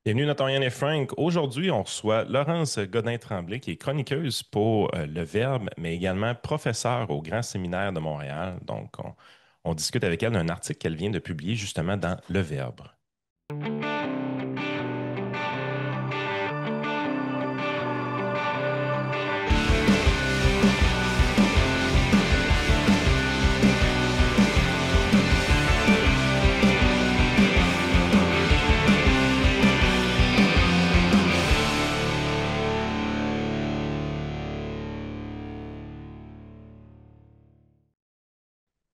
Bienvenue dans Torian et Frank. Aujourd'hui, on reçoit Laurence Godin-Tremblay, qui est chroniqueuse pour Le Verbe, mais également professeure au Grand Séminaire de Montréal. Donc, on discute avec elle d'un article qu'elle vient de publier justement dans Le Verbe.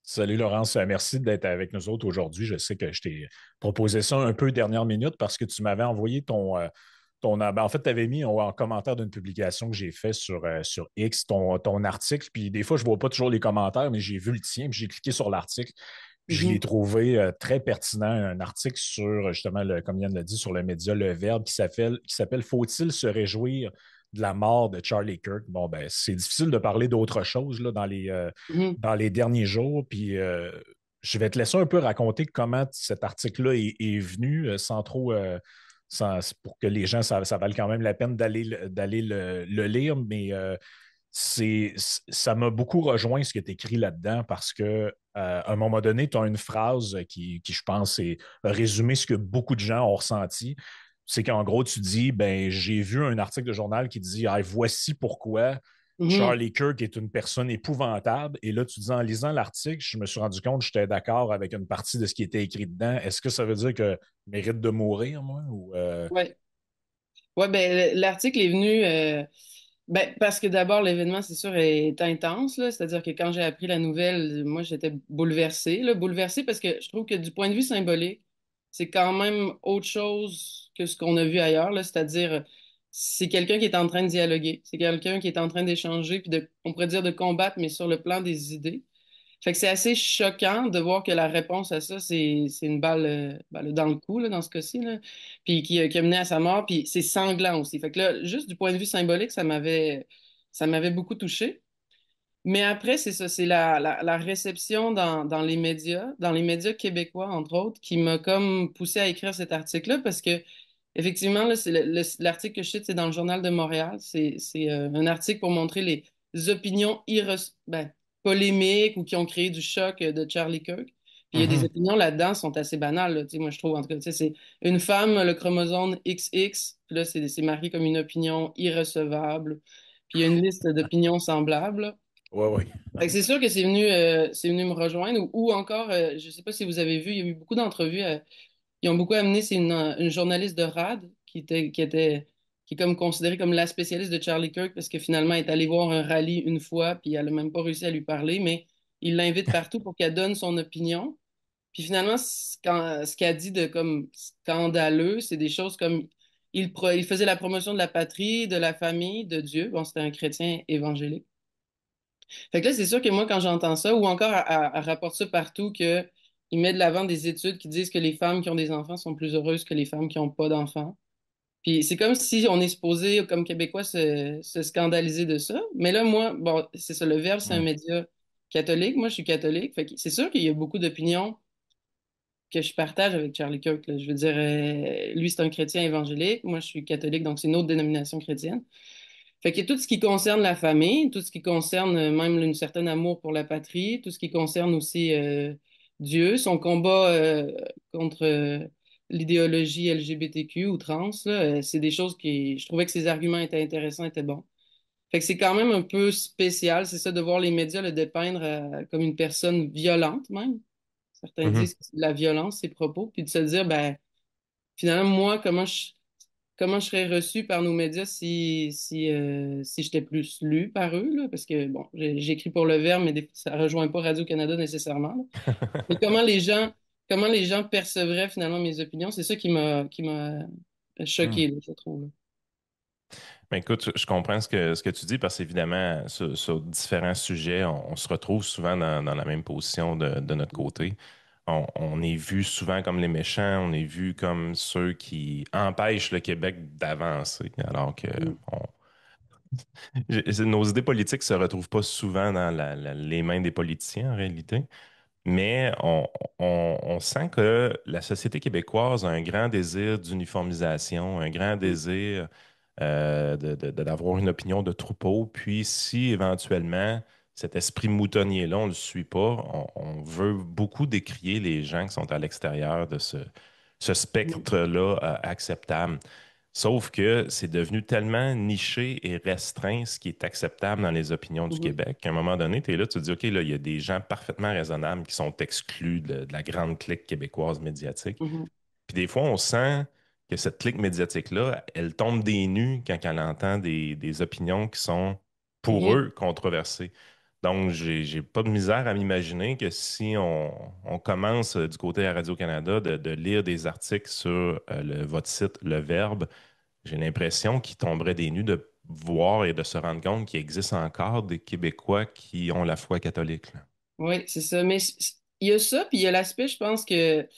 Salut Laurence. Merci d'être avec nous autres aujourd'hui. Je sais que je t'ai proposé ça un peu dernière minute parce que tu m'avais envoyé en fait, tu avais mis en commentaire d'une publication que j'ai fait sur X ton article. Puis des fois, je ne vois pas toujours les commentaires, mais j'ai vu le tien, puis j'ai cliqué sur l'article. Puis je l'ai Mhm. trouvé très pertinent, un article sur justement, comme Yann l'a dit, sur le média Le Verbe qui s'appelle Faut-il se réjouir de la mort de Charlie Kirk? Bon, ben, c'est difficile de parler d'autre chose là, Mhm. dans les derniers jours. Puis je vais te laisser un peu raconter comment cet article-là est venu sans trop. Pour que les gens, ça vale quand même la peine d'aller le lire, mais ça m'a beaucoup rejoint ce qui est écrit là-dedans parce que à un moment donné, tu as une phrase qui, je pense, est résumé ce que beaucoup de gens ont ressenti. C'est qu'en gros, tu dis, ben, j'ai vu un article de journal qui dit, ah, voici pourquoi Mhm. Charlie Kirk est une personne épouvantable. Et là, tu dis, en lisant l'article, je me suis rendu compte que j'étais d'accord avec une partie de ce qui était écrit dedans. Est-ce que ça veut dire que je mérite de mourir, moi? Ouais. Ouais, ben l'article est venu ben, parce que d'abord l'événement, c'est sûr, est intense, là. C'est-à-dire que quand j'ai appris la nouvelle, moi j'étais bouleversée, là, bouleversée parce que je trouve que du point de vue symbolique, c'est quand même autre chose que ce qu'on a vu ailleurs, là. C'est-à-dire, c'est quelqu'un qui est en train de dialoguer, c'est quelqu'un qui est en train d'échanger, puis on pourrait dire de combattre, mais sur le plan des idées. Fait que c'est assez choquant de voir que la réponse à ça, c'est une balle, dans le cou, là, dans ce cas-ci, là, puis qui a mené à sa mort, puis c'est sanglant aussi. Fait que là, juste du point de vue symbolique, ça m'avait beaucoup touché. Mais après, c'est ça, c'est la réception dans les médias québécois, entre autres, qui m'a comme poussé à écrire cet article-là, parce que, effectivement, là, c'est l'article que je cite, c'est dans le Journal de Montréal. C'est un article pour montrer les opinions polémiques ou qui ont créé du choc de Charlie Kirk. Puis il y a des Mhm. opinions là-dedans qui sont assez banales, là, tu sais, moi, je trouve, en tout cas, tu sais, c'est une femme, le chromosome XX, puis là, c'est marqué comme une opinion irrecevable. Puis il y a une liste d'opinions semblables. Ouais, ouais. Fait que c'est sûr que c'est venu me rejoindre ou encore, je sais pas si vous avez vu, il y a eu beaucoup d'entrevues, ils ont beaucoup amené, c'est une journaliste de RAD qui est comme considérée comme la spécialiste de Charlie Kirk parce que finalement elle est allée voir un rallye une fois puis elle a même pas réussi à lui parler, mais il l'invite partout pour qu'elle donne son opinion. Puis finalement, ce qu'elle dit de comme scandaleux, c'est des choses comme il faisait la promotion de la patrie, de la famille, de Dieu. Bon, c'était un chrétien évangélique. Fait que là, c'est sûr que moi, quand j'entends ça, ou encore elle rapporte ça partout, que il met de l'avant des études qui disent que les femmes qui ont des enfants sont plus heureuses que les femmes qui n'ont pas d'enfants. Puis c'est comme si on est supposé, comme Québécois, se scandaliser de ça. Mais là, moi, bon, c'est ça, le Verbe, c'est un Mhm. média catholique. Moi, je suis catholique. Fait que c'est sûr qu'il y a beaucoup d'opinions que je partage avec Charlie Kirk, là. Je veux dire, lui, c'est un chrétien évangélique. Moi, je suis catholique, donc c'est une autre dénomination chrétienne. Fait que tout ce qui concerne la famille, tout ce qui concerne même un certain amour pour la patrie, tout ce qui concerne aussi Dieu, son combat contre l'idéologie LGBTQ ou trans, là, c'est des choses qui, je trouvais que ses arguments étaient intéressants, étaient bons. Fait que c'est quand même un peu spécial, c'est ça, de voir les médias le dépeindre comme une personne violente même. Certains Mhm. disent que c'est de la violence, ses propos, puis de se dire, ben, finalement, moi, comment je serais reçu par nos médias si j'étais plus lu par eux, là, parce que, bon, j'écris pour Le Verbe, mais ça rejoint pas Radio-Canada nécessairement, là. Mais comment les gens percevraient finalement mes opinions, c'est ça qui m'a choqué, là, je trouve. Mais écoute, je comprends ce que tu dis parce qu'évidemment, sur différents sujets, on se retrouve souvent dans la même position de notre côté. On est vu souvent comme les méchants, on est vu comme ceux qui empêchent le Québec d'avancer, alors que Mm. nos idées politiques se retrouvent pas souvent dans les mains des politiciens en réalité. Mais on sent que la société québécoise a un grand désir d'uniformisation, un grand désir d'avoir une opinion de troupeau. Puis si éventuellement cet esprit moutonnier-là, on ne le suit pas, on veut beaucoup décrier les gens qui sont à l'extérieur de ce spectre-là acceptable. Sauf que c'est devenu tellement niché et restreint ce qui est acceptable dans les opinions du Mhm. Québec qu'à un moment donné, tu es là, tu te dis, OK, là, il y a des gens parfaitement raisonnables qui sont exclus de la grande clique québécoise médiatique. Mhm. Puis des fois, on sent que cette clique médiatique-là, elle tombe des nues quand elle entend des opinions qui sont, pour Mhm. eux, controversées. Donc, j'ai pas de misère à m'imaginer que si on commence du côté à Radio-Canada de lire des articles sur votre site Le Verbe, j'ai l'impression qu'ils tomberaient des nues de voir et de se rendre compte qu'il existe encore des Québécois qui ont la foi catholique, là. Oui, c'est ça. Mais il y a ça, puis il y a l'aspect, je pense que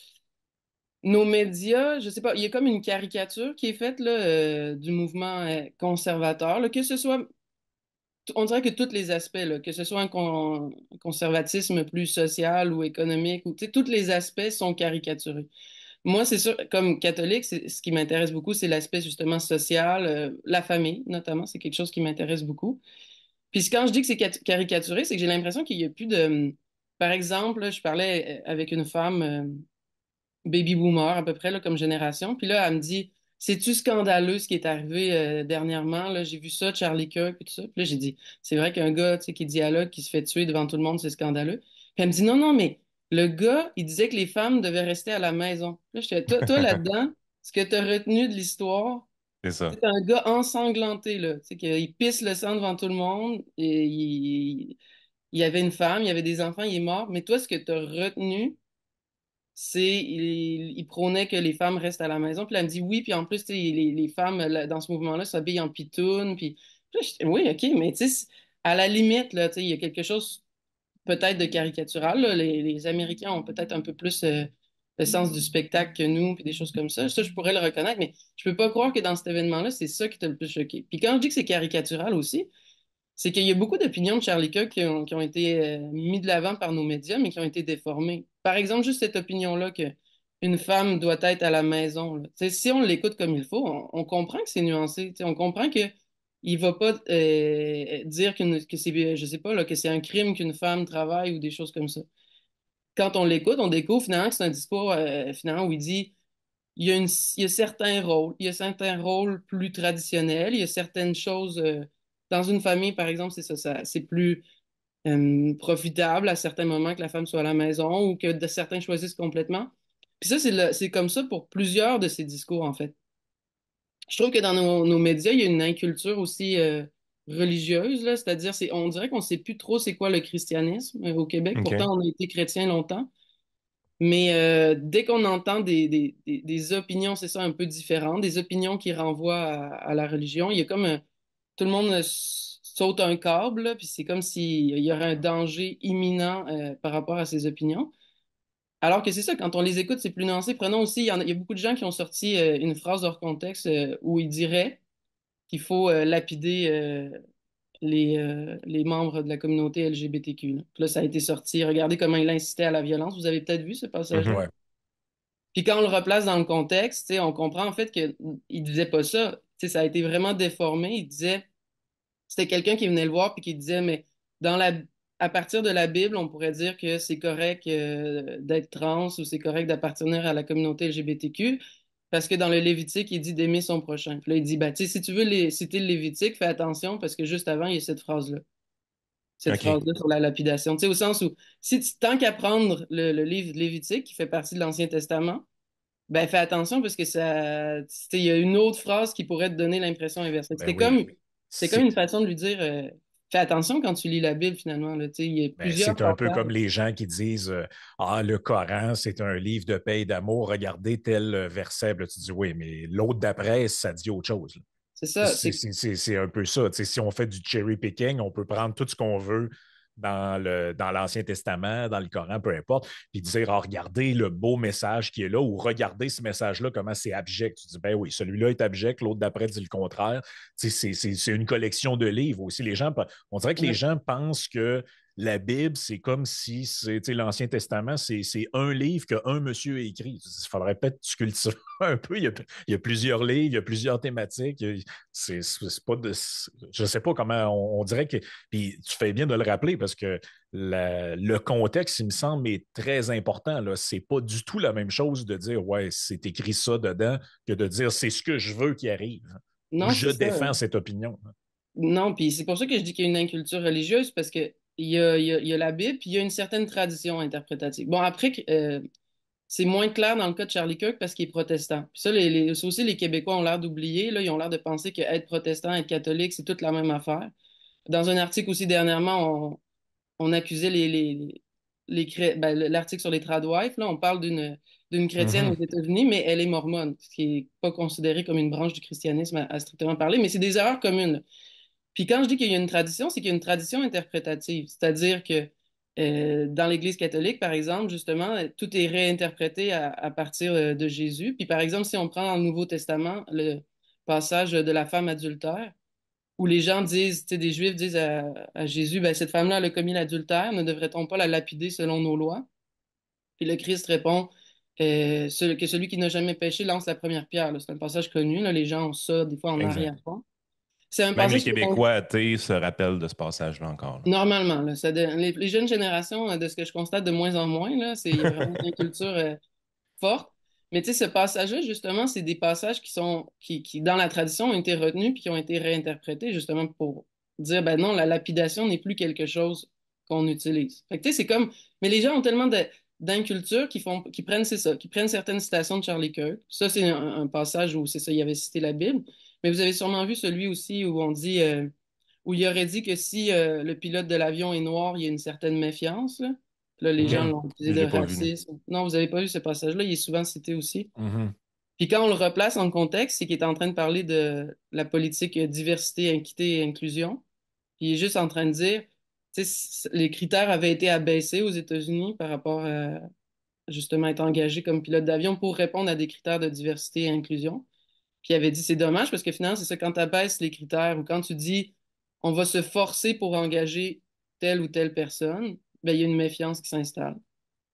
nos médias, je sais pas, il y a comme une caricature qui est faite là, du mouvement conservateur, là, que ce soit, on dirait que tous les aspects, là, que ce soit un conservatisme plus social ou économique, ou, tu sais, tous les aspects sont caricaturés. Moi, c'est sûr, comme catholique, ce qui m'intéresse beaucoup, c'est l'aspect justement social, la famille notamment, c'est quelque chose qui m'intéresse beaucoup. Puis quand je dis que c'est caricaturé, c'est que j'ai l'impression qu'il y a plus de... Par exemple, là, je parlais avec une femme baby boomer à peu près là, comme génération, puis là, elle me dit, c'est-tu scandaleux ce qui est arrivé dernièrement? Là, j'ai vu ça, Charlie Kirk, puis tout ça. Puis là, j'ai dit, c'est vrai qu'un gars, tu sais, qui dialogue, qui se fait tuer devant tout le monde, c'est scandaleux. Puis elle me dit, non, non, mais le gars, il disait que les femmes devaient rester à la maison. Là, je toi là-dedans, ce que tu as retenu de l'histoire, C'est ça. c'est un gars ensanglanté, là. Tu sais, qu'il pisse le sang devant tout le monde. Et il y avait une femme, il y avait des enfants, il est mort. Mais toi, ce que tu as retenu, c'est il prônait que les femmes restent à la maison. Puis là, elle me dit oui. Puis en plus, tu sais, les femmes là, dans ce mouvement-là s'habillent en pitoune. Puis là, oui, OK, mais tu sais, à la limite, là, tu sais, il y a quelque chose peut-être de caricatural, là. Les Américains ont peut-être un peu plus le sens du spectacle que nous, puis des choses comme ça. Ça, je pourrais le reconnaître, mais je peux pas croire que dans cet événement-là, c'est ça qui t'a le plus choqué. Puis quand je dis que c'est caricatural aussi, c'est qu'il y a beaucoup d'opinions de Charlie Kirk qui ont été mis de l'avant par nos médias, mais qui ont été déformées. Par exemple, juste cette opinion-là que une femme doit être à la maison, là. Tu sais, si on l'écoute comme il faut, on comprend que c'est nuancé. Tu sais, on comprend que il va pas dire que c'est, je sais pas, là, que c'est un crime qu'une femme travaille ou des choses comme ça. Quand on l'écoute, on découvre finalement que c'est un discours finalement où il dit il y a certains rôles, il y a certains rôles plus traditionnels, il y a certaines choses dans une famille, par exemple, c'est ça, c'est plus profitable à certains moments que la femme soit à la maison ou que certains choisissent complètement. Puis ça, c'est comme ça pour plusieurs de ces discours, en fait. Je trouve que dans nos médias, il y a une inculture aussi religieuse, là, c'est-à-dire, on dirait qu'on ne sait plus trop c'est quoi le christianisme au Québec. OK. Pourtant, on a été chrétien longtemps. Mais dès qu'on entend des opinions, c'est ça, un peu différentes, des opinions qui renvoient à la religion, il y a comme tout le monde saute un câble, là, puis c'est comme s'il y aurait un danger imminent par rapport à ces opinions. Alors que c'est ça, quand on les écoute, c'est plus nuancé. Prenons aussi, il y a beaucoup de gens qui ont sorti une phrase hors contexte où ils diraient qu'il faut lapider les membres de la communauté LGBTQ. Là. Puis là, ça a été sorti. Regardez comment il incitait à la violence. Vous avez peut-être vu ce passage-là? Mhm. Ouais. Puis quand on le replace dans le contexte, tu sais, on comprend en fait qu'il disait pas ça. Tu sais, ça a été vraiment déformé. Il disait, c'était quelqu'un qui venait le voir puis qui disait, mais dans la, à partir de la Bible, on pourrait dire que c'est correct d'être trans ou c'est correct d'appartenir à la communauté LGBTQ parce que dans le Lévitique, il dit d'aimer son prochain. Puis là, il dit, bah, tu sais, si tu veux citer le Lévitique, fais attention parce que juste avant, il y a cette OK. phrase-là sur la lapidation. Tu sais, au sens où, si tant qu'à prendre le livre de Lévitique, qui fait partie de l'Ancien Testament, ben, fais attention parce que ça, tu sais, il y a une autre phrase qui pourrait te donner l'impression inverse. Ben oui. C'est comme C'est une façon de lui dire, fais attention quand tu lis la Bible finalement, là. Tu sais, il y a Ben, plusieurs c'est un peu comme passages. les gens qui disent Ah, le Coran, c'est un livre de paix et d'amour, regardez tel verset. Puis là, tu dis oui, mais l'autre d'après, ça dit autre chose, là. C'est ça. C'est, C'est un peu ça. Tu sais, si on fait du cherry picking, on peut prendre tout ce qu'on veut dans l'Ancien Testament, dans le Coran, peu importe, puis dire ah, regardez le beau message qui est là, ou regardez ce message-là, comment c'est abject. Tu dis ben oui, celui-là est abject, l'autre d'après dit le contraire. Tu sais, c'est une collection de livres aussi. On dirait que les ouais. gens pensent que la Bible, c'est comme si l'Ancien Testament, c'est un livre qu'un monsieur a écrit. Il faudrait peut-être que tu cultives un peu. Il y a plusieurs livres, il y a plusieurs thématiques. C'est pas de, je sais pas comment on dirait que. Puis tu fais bien de le rappeler parce que le contexte, il me semble, est très important. Là. C'est pas du tout la même chose de dire ouais, c'est écrit ça dedans que de dire c'est ce que je veux qui arrive ou Non, je c'est ça. défends cette opinion. Non, puis c'est pour ça que je dis qu'il y a une inculture religieuse, parce que il y a la Bible, puis il y a une certaine tradition interprétative. Bon, après, c'est moins clair dans le cas de Charlie Kirk parce qu'il est protestant. Puis ça, ça aussi, les Québécois ont l'air d'oublier. Là, ils ont l'air de penser qu'être protestant, être catholique, c'est toute la même affaire. Dans un article aussi dernièrement, on accusait l'article sur les tradwives. Là, on parle d'une chrétienne aux Mhm. États-Unis, mais elle est mormone, ce qui n'est pas considéré comme une branche du christianisme à strictement parler, mais c'est des erreurs communes. Puis quand je dis qu'il y a une tradition, c'est qu'il y a une tradition interprétative. C'est-à-dire que dans l'Église catholique, par exemple, justement, tout est réinterprété à partir de Jésus. Puis par exemple, si on prend dans le Nouveau Testament le passage de la femme adultère, où les gens disent, tu sais, des Juifs disent à Jésus, ben, cette femme-là, elle a commis l'adultère, ne devrait-on pas la lapider selon nos lois? Puis le Christ répond que celui qui n'a jamais péché lance la première pierre. Là. C'est un passage connu, là, les gens ont ça des fois en Exact. arrière-plan. C'est un Même les passage qui est Québécois athées se rappellent de ce passage-là encore, là. normalement, là, les jeunes générations, de ce que je constate de moins en moins, là, il y a vraiment une culture forte. Mais tu sais, ce passage-là, justement, c'est des passages qui, dans la tradition, ont été retenus puis qui ont été réinterprétés, justement, pour dire, ben non, la lapidation n'est plus quelque chose qu'on utilise. Fait que tu sais, c'est comme, mais les gens ont tellement d'inculture qui prennent, c'est ça, qui prennent certaines citations de Charlie Kirk. Ça, c'est un passage où, c'est ça, il avait cité la Bible. Mais vous avez sûrement vu celui aussi où on dit, où il aurait dit que si le pilote de l'avion est noir, il y a une certaine méfiance. Là, là les gens Mhm. l'ont accusé Je de l'ai pas vu, non. racisme. Non, vous n'avez pas vu ce passage-là, il est souvent cité aussi. Mhm. Puis quand on le replace en contexte, c'est qu'il est en train de parler de la politique diversité, équité et inclusion. Puis il est juste en train de dire, tu sais, les critères avaient été abaissés aux États-Unis par rapport à justement être engagé comme pilote d'avion pour répondre à des critères de diversité et inclusion. Puis il avait dit, c'est dommage parce que finalement, c'est ça, quand tu abaisses les critères ou quand tu dis, on va se forcer pour engager telle ou telle personne, ben, il y a une méfiance qui s'installe.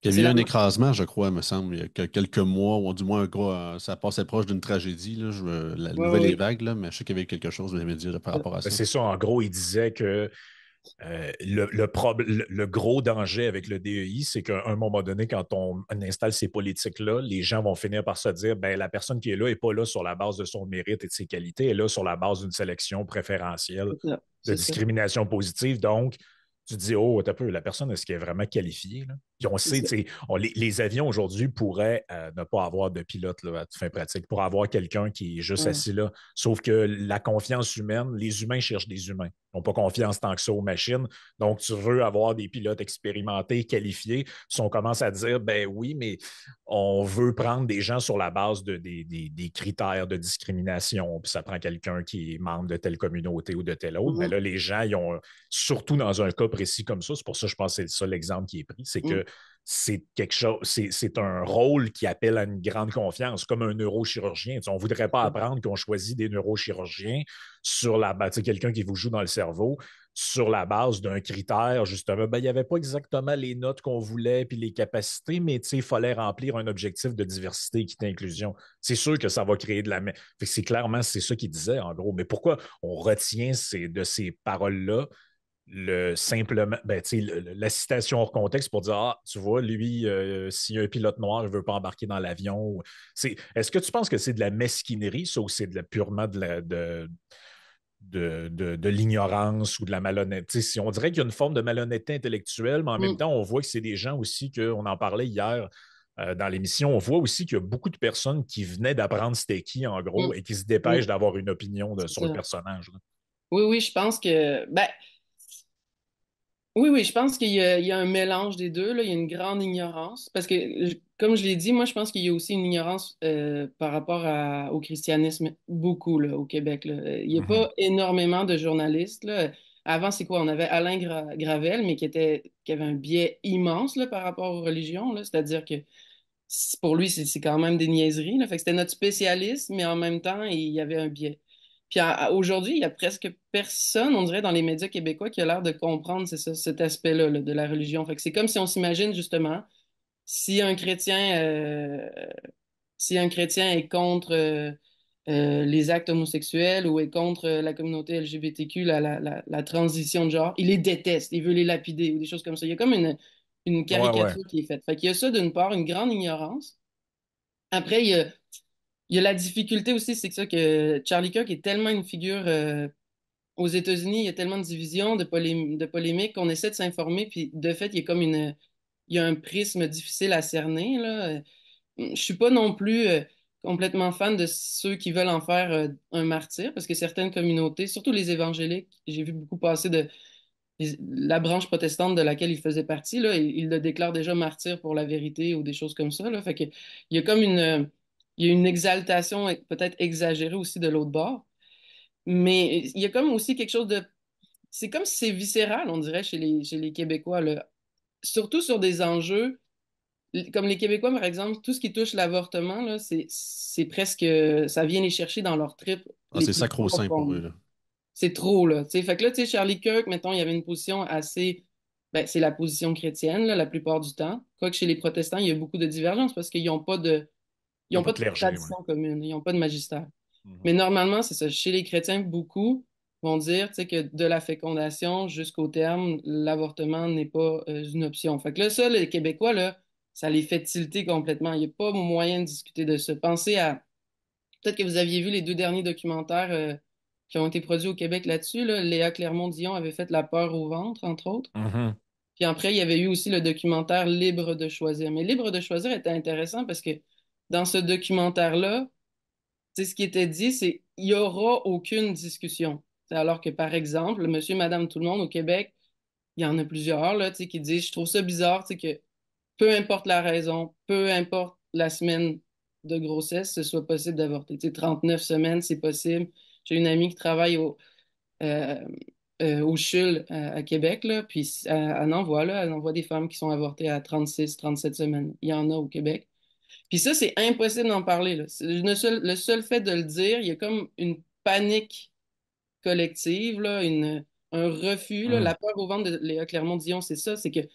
Il y C'est avait eu la... un écrasement, je crois, me semble, il y a quelques mois, ou du moins un gros, ça passait proche d'une tragédie. Là, la Oui, nouvelle est oui, vague, là, mais je sais qu'il y avait quelque chose dans les médias là, par oui. rapport à ça. C'est ça, en gros, il disait que le gros danger avec le DEI, c'est qu'à un moment donné, quand on installe ces politiques-là, les gens vont finir par se dire ben, la personne qui est là n'est pas là sur la base de son mérite et de ses qualités, elle est là sur la base d'une sélection préférentielle C'est ça. de C'est ça. discrimination positive. Donc, tu te dis, oh, t'as peu, la personne, est-ce qu'elle est vraiment qualifiée? Là? Puis on C'est sait, ça. tu sais, les avions aujourd'hui pourraient ne pas avoir de pilote là, à toute fin pratique, pour avoir quelqu'un qui est juste Ouais. assis là. Sauf que la confiance humaine, les humains cherchent des humains. Ils n'ont pas confiance tant que ça aux machines. Donc, tu veux avoir des pilotes expérimentés, qualifiés. Si on commence à dire, ben oui, mais on veut prendre des gens sur la base des critères de discrimination, puis ça prend quelqu'un qui est membre de telle communauté ou de telle autre. Mais Mhm. là, les gens, ils ont, surtout dans un cas précis comme ça, c'est pour ça que je pense que c'est ça l'exemple qui est pris, c'est Mhm. que c'est quelque chose, c'est un rôle qui appelle à une grande confiance, comme un neurochirurgien. On ne voudrait pas apprendre qu'on choisit des neurochirurgiens sur la base, quelqu'un qui vous joue dans le cerveau, sur la base d'un critère, justement. Ben, il n'y avait pas exactement les notes qu'on voulait puis les capacités, mais il fallait remplir un objectif de diversité, équité, inclusion. C'est sûr que ça va créer de la. C'est clairement, c'est ça qu'il disait, en gros. Mais pourquoi on retient de ces paroles-là simplement la citation hors contexte pour dire ah tu vois lui s'il y a un pilote noir il veut pas embarquer dans l'avion est-ce que tu penses que c'est de la mesquinerie ça ou c'est purement de l'ignorance ou de la malhonnêteté si on dirait qu'il y a une forme de malhonnêteté intellectuelle mais en même Mhm. temps on voit que c'est des gens aussi qu'on en parlait hier dans l'émission on voit aussi qu'il y a beaucoup de personnes qui venaient d'apprendre c'était qui en gros Mhm. et qui se Mhm. dépêchent d'avoir une opinion C'est sur le ça. personnage là. Oui, oui, je pense que, ben, oui, oui, je pense qu'il y a un mélange des deux, là. Il y a une grande ignorance. Parce que, comme je l'ai dit, moi, je pense qu'il y a aussi une ignorance par rapport au christianisme, beaucoup, là, au Québec, là. Il n'y a Mhm. pas énormément de journalistes, là. Avant, c'est quoi? On avait Alain Gravel, mais qui avait un biais immense, là, par rapport aux religions, là. C'est-à-dire que pour lui, c'est quand même des niaiseries, là. Fait que c'était notre spécialiste, mais en même temps, il y avait un biais. Puis aujourd'hui, il y a presque personne, on dirait, dans les médias québécois qui a l'air de comprendre c'est ça, cet aspect-là là, de la religion. Fait que c'est comme si on s'imagine justement si un chrétien, si un chrétien est contre les actes homosexuels ou est contre la communauté LGBTQ, la transition de genre, il les déteste, il veut les lapider ou des choses comme ça. Il y a comme une Ouais, ouais. caricature qui est faite. Fait qu'il y a ça d'une part, une grande ignorance. Après, il y a la difficulté aussi, c'est que ça que Charlie Kirk est tellement une figure aux États-Unis, il y a tellement de divisions, de polémiques qu'on essaie de s'informer, puis de fait, il y a un prisme difficile à cerner, là. Je suis pas non plus complètement fan de ceux qui veulent en faire un martyr, parce que certaines communautés, surtout les évangéliques, j'ai vu beaucoup passer de la branche protestante de laquelle il faisait partie, là, il le déclare déjà martyr pour la vérité ou des choses comme ça, là. Fait que il y a comme il y a une exaltation peut-être exagérée aussi de l'autre bord, mais il y a comme aussi quelque chose de, c'est comme si c'est viscéral, on dirait, chez les Québécois, là. Surtout sur des enjeux comme les Québécois, par exemple, tout ce qui touche l'avortement, là, c'est presque, ça vient les chercher dans leurs tripes Ah, les c'est plus sacro-saint pour eux, profondes. là. C'est trop, là. Tu sais. Fait que là, tu sais, Charlie Kirk, mettons, il y avait une position assez, ben, c'est la position chrétienne, là, la plupart du temps. Quoique chez les protestants, il y a beaucoup de divergences parce qu'ils n'ont pas Ils ils n'ont ont pas pas de de clergé, ouais. tradition commune, ils n'ont pas de magistère. Mhm. Mais normalement, c'est ça. Chez les chrétiens, beaucoup vont dire, tu sais, que de la fécondation jusqu'au terme, l'avortement n'est pas une option. Fait que là, ça, les Québécois, là, ça les fait tilter complètement. Il n'y a pas moyen de discuter de ça. Pensez à, peut-être que vous aviez vu les deux derniers documentaires qui ont été produits au Québec là-dessus, là. Léa Clermont-Dion avait fait La peur au ventre, entre autres. Mhm. Puis après, il y avait eu aussi le documentaire Libre de choisir. Mais Libre de choisir était intéressant parce que dans ce documentaire-là, tu sais, ce qui était dit, c'est il n'y aura aucune discussion. C'est alors que, par exemple, monsieur, madame, tout le monde au Québec, il y en a plusieurs là, tu sais, qui disent, je trouve ça bizarre, tu sais, que peu importe la raison, peu importe la semaine de grossesse, ce soit possible d'avorter. Tu sais, 39 semaines, c'est possible. J'ai une amie qui travaille euh, au CHUL à Québec, là, puis elle en voit, là, elle en voit des femmes qui sont avortées à 36, 37 semaines. Il y en a au Québec. Puis ça, c'est impossible d'en parler, là. Le seul fait de le dire, il y a comme une panique collective, là, un refus, là. Mhm. La peur au ventre de Léa Clermont-Dion, c'est ça, c'est que, tu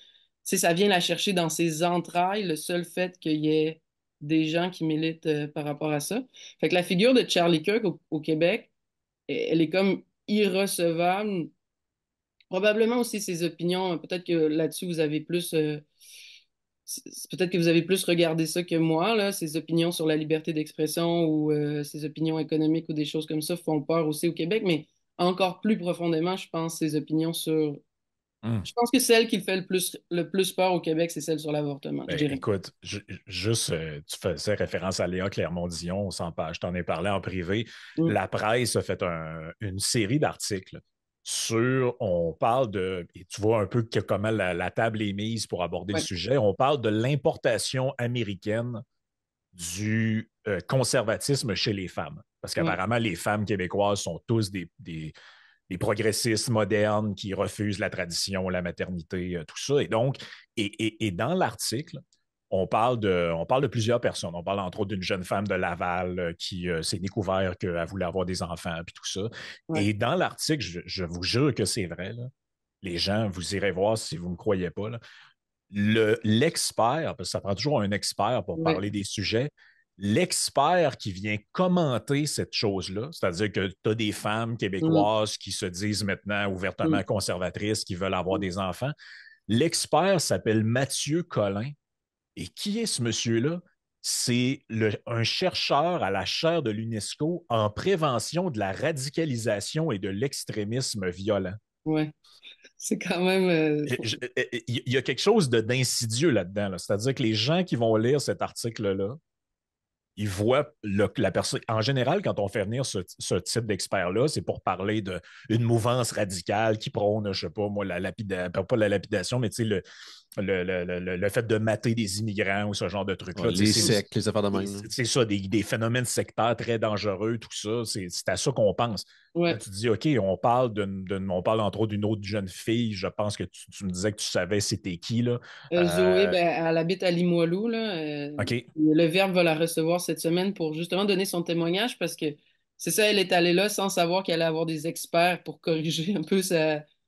sais, ça vient la chercher dans ses entrailles, le seul fait qu'il y ait des gens qui militent par rapport à ça. Fait que la figure de Charlie Kirk au Québec, elle est comme irrecevable. Probablement aussi ses opinions, peut-être que là-dessus, vous avez plus peut-être que vous avez plus regardé ça que moi, là, ses opinions sur la liberté d'expression ou ses opinions économiques ou des choses comme ça font peur aussi au Québec, mais encore plus profondément, je pense, ses opinions sur... Mhm. Je pense que celle qui fait le plus peur au Québec, c'est celle sur l'avortement, je Ben, dirais. écoute, juste, tu faisais référence à Léa Clermont-Dion, je t'en ai parlé en privé. Mm. La presse a fait une série d'articles on parle et tu vois un peu comment la table est mise pour aborder le Ouais. sujet, on parle de l'importation américaine du conservatisme chez les femmes. Parce Ouais. qu'apparemment, les femmes québécoises sont tous des progressistes modernes qui refusent la tradition, la maternité, tout ça. Et donc, et dans l'article, on parle de plusieurs personnes. On parle entre autres d'une jeune femme de Laval qui s'est découvert qu'elle voulait avoir des enfants, puis tout ça. Ouais. Et dans l'article, je vous jure que c'est vrai, là. Les gens, vous irez voir si vous ne me croyez pas, là. L'expert, parce que ça prend toujours un expert pour Ouais. parler des sujets, l'expert qui vient commenter cette chose-là, c'est-à-dire que tu as des femmes Mm. québécoises qui se disent maintenant ouvertement Mm. conservatrices, qui veulent avoir Mm. des enfants. L'expert s'appelle Mathieu Collin. Et qui est ce monsieur-là? C'est un chercheur à la chaire de l'UNESCO en prévention de la radicalisation et de l'extrémisme violent. Ouais. C'est quand même... Il y a quelque chose d'insidieux là-dedans, là. C'est-à-dire que les gens qui vont lire cet article-là, ils voient la personne. En général, quand on fait venir ce type d'expert-là, c'est pour parler d'une mouvance radicale qui prône, je sais pas, moi, pas la lapidation, mais tu sais, le fait de mater des immigrants ou ce genre de Ouais, trucs-là. les sectes, les affaires de même, là. C'est ça, des phénomènes sectaires très dangereux, tout ça. C'est à ça qu'on pense. Là, Ouais. tu te dis, OK, on parle entre autres d'une autre jeune fille. Je pense que tu me disais que tu savais c'était qui, là. Zoé, Euh, ben, elle habite à Limoilou, là. OK. Le Verbe va la recevoir cette semaine pour justement donner son témoignage parce que c'est ça, elle est allée là sans savoir qu'elle allait avoir des experts pour corriger un peu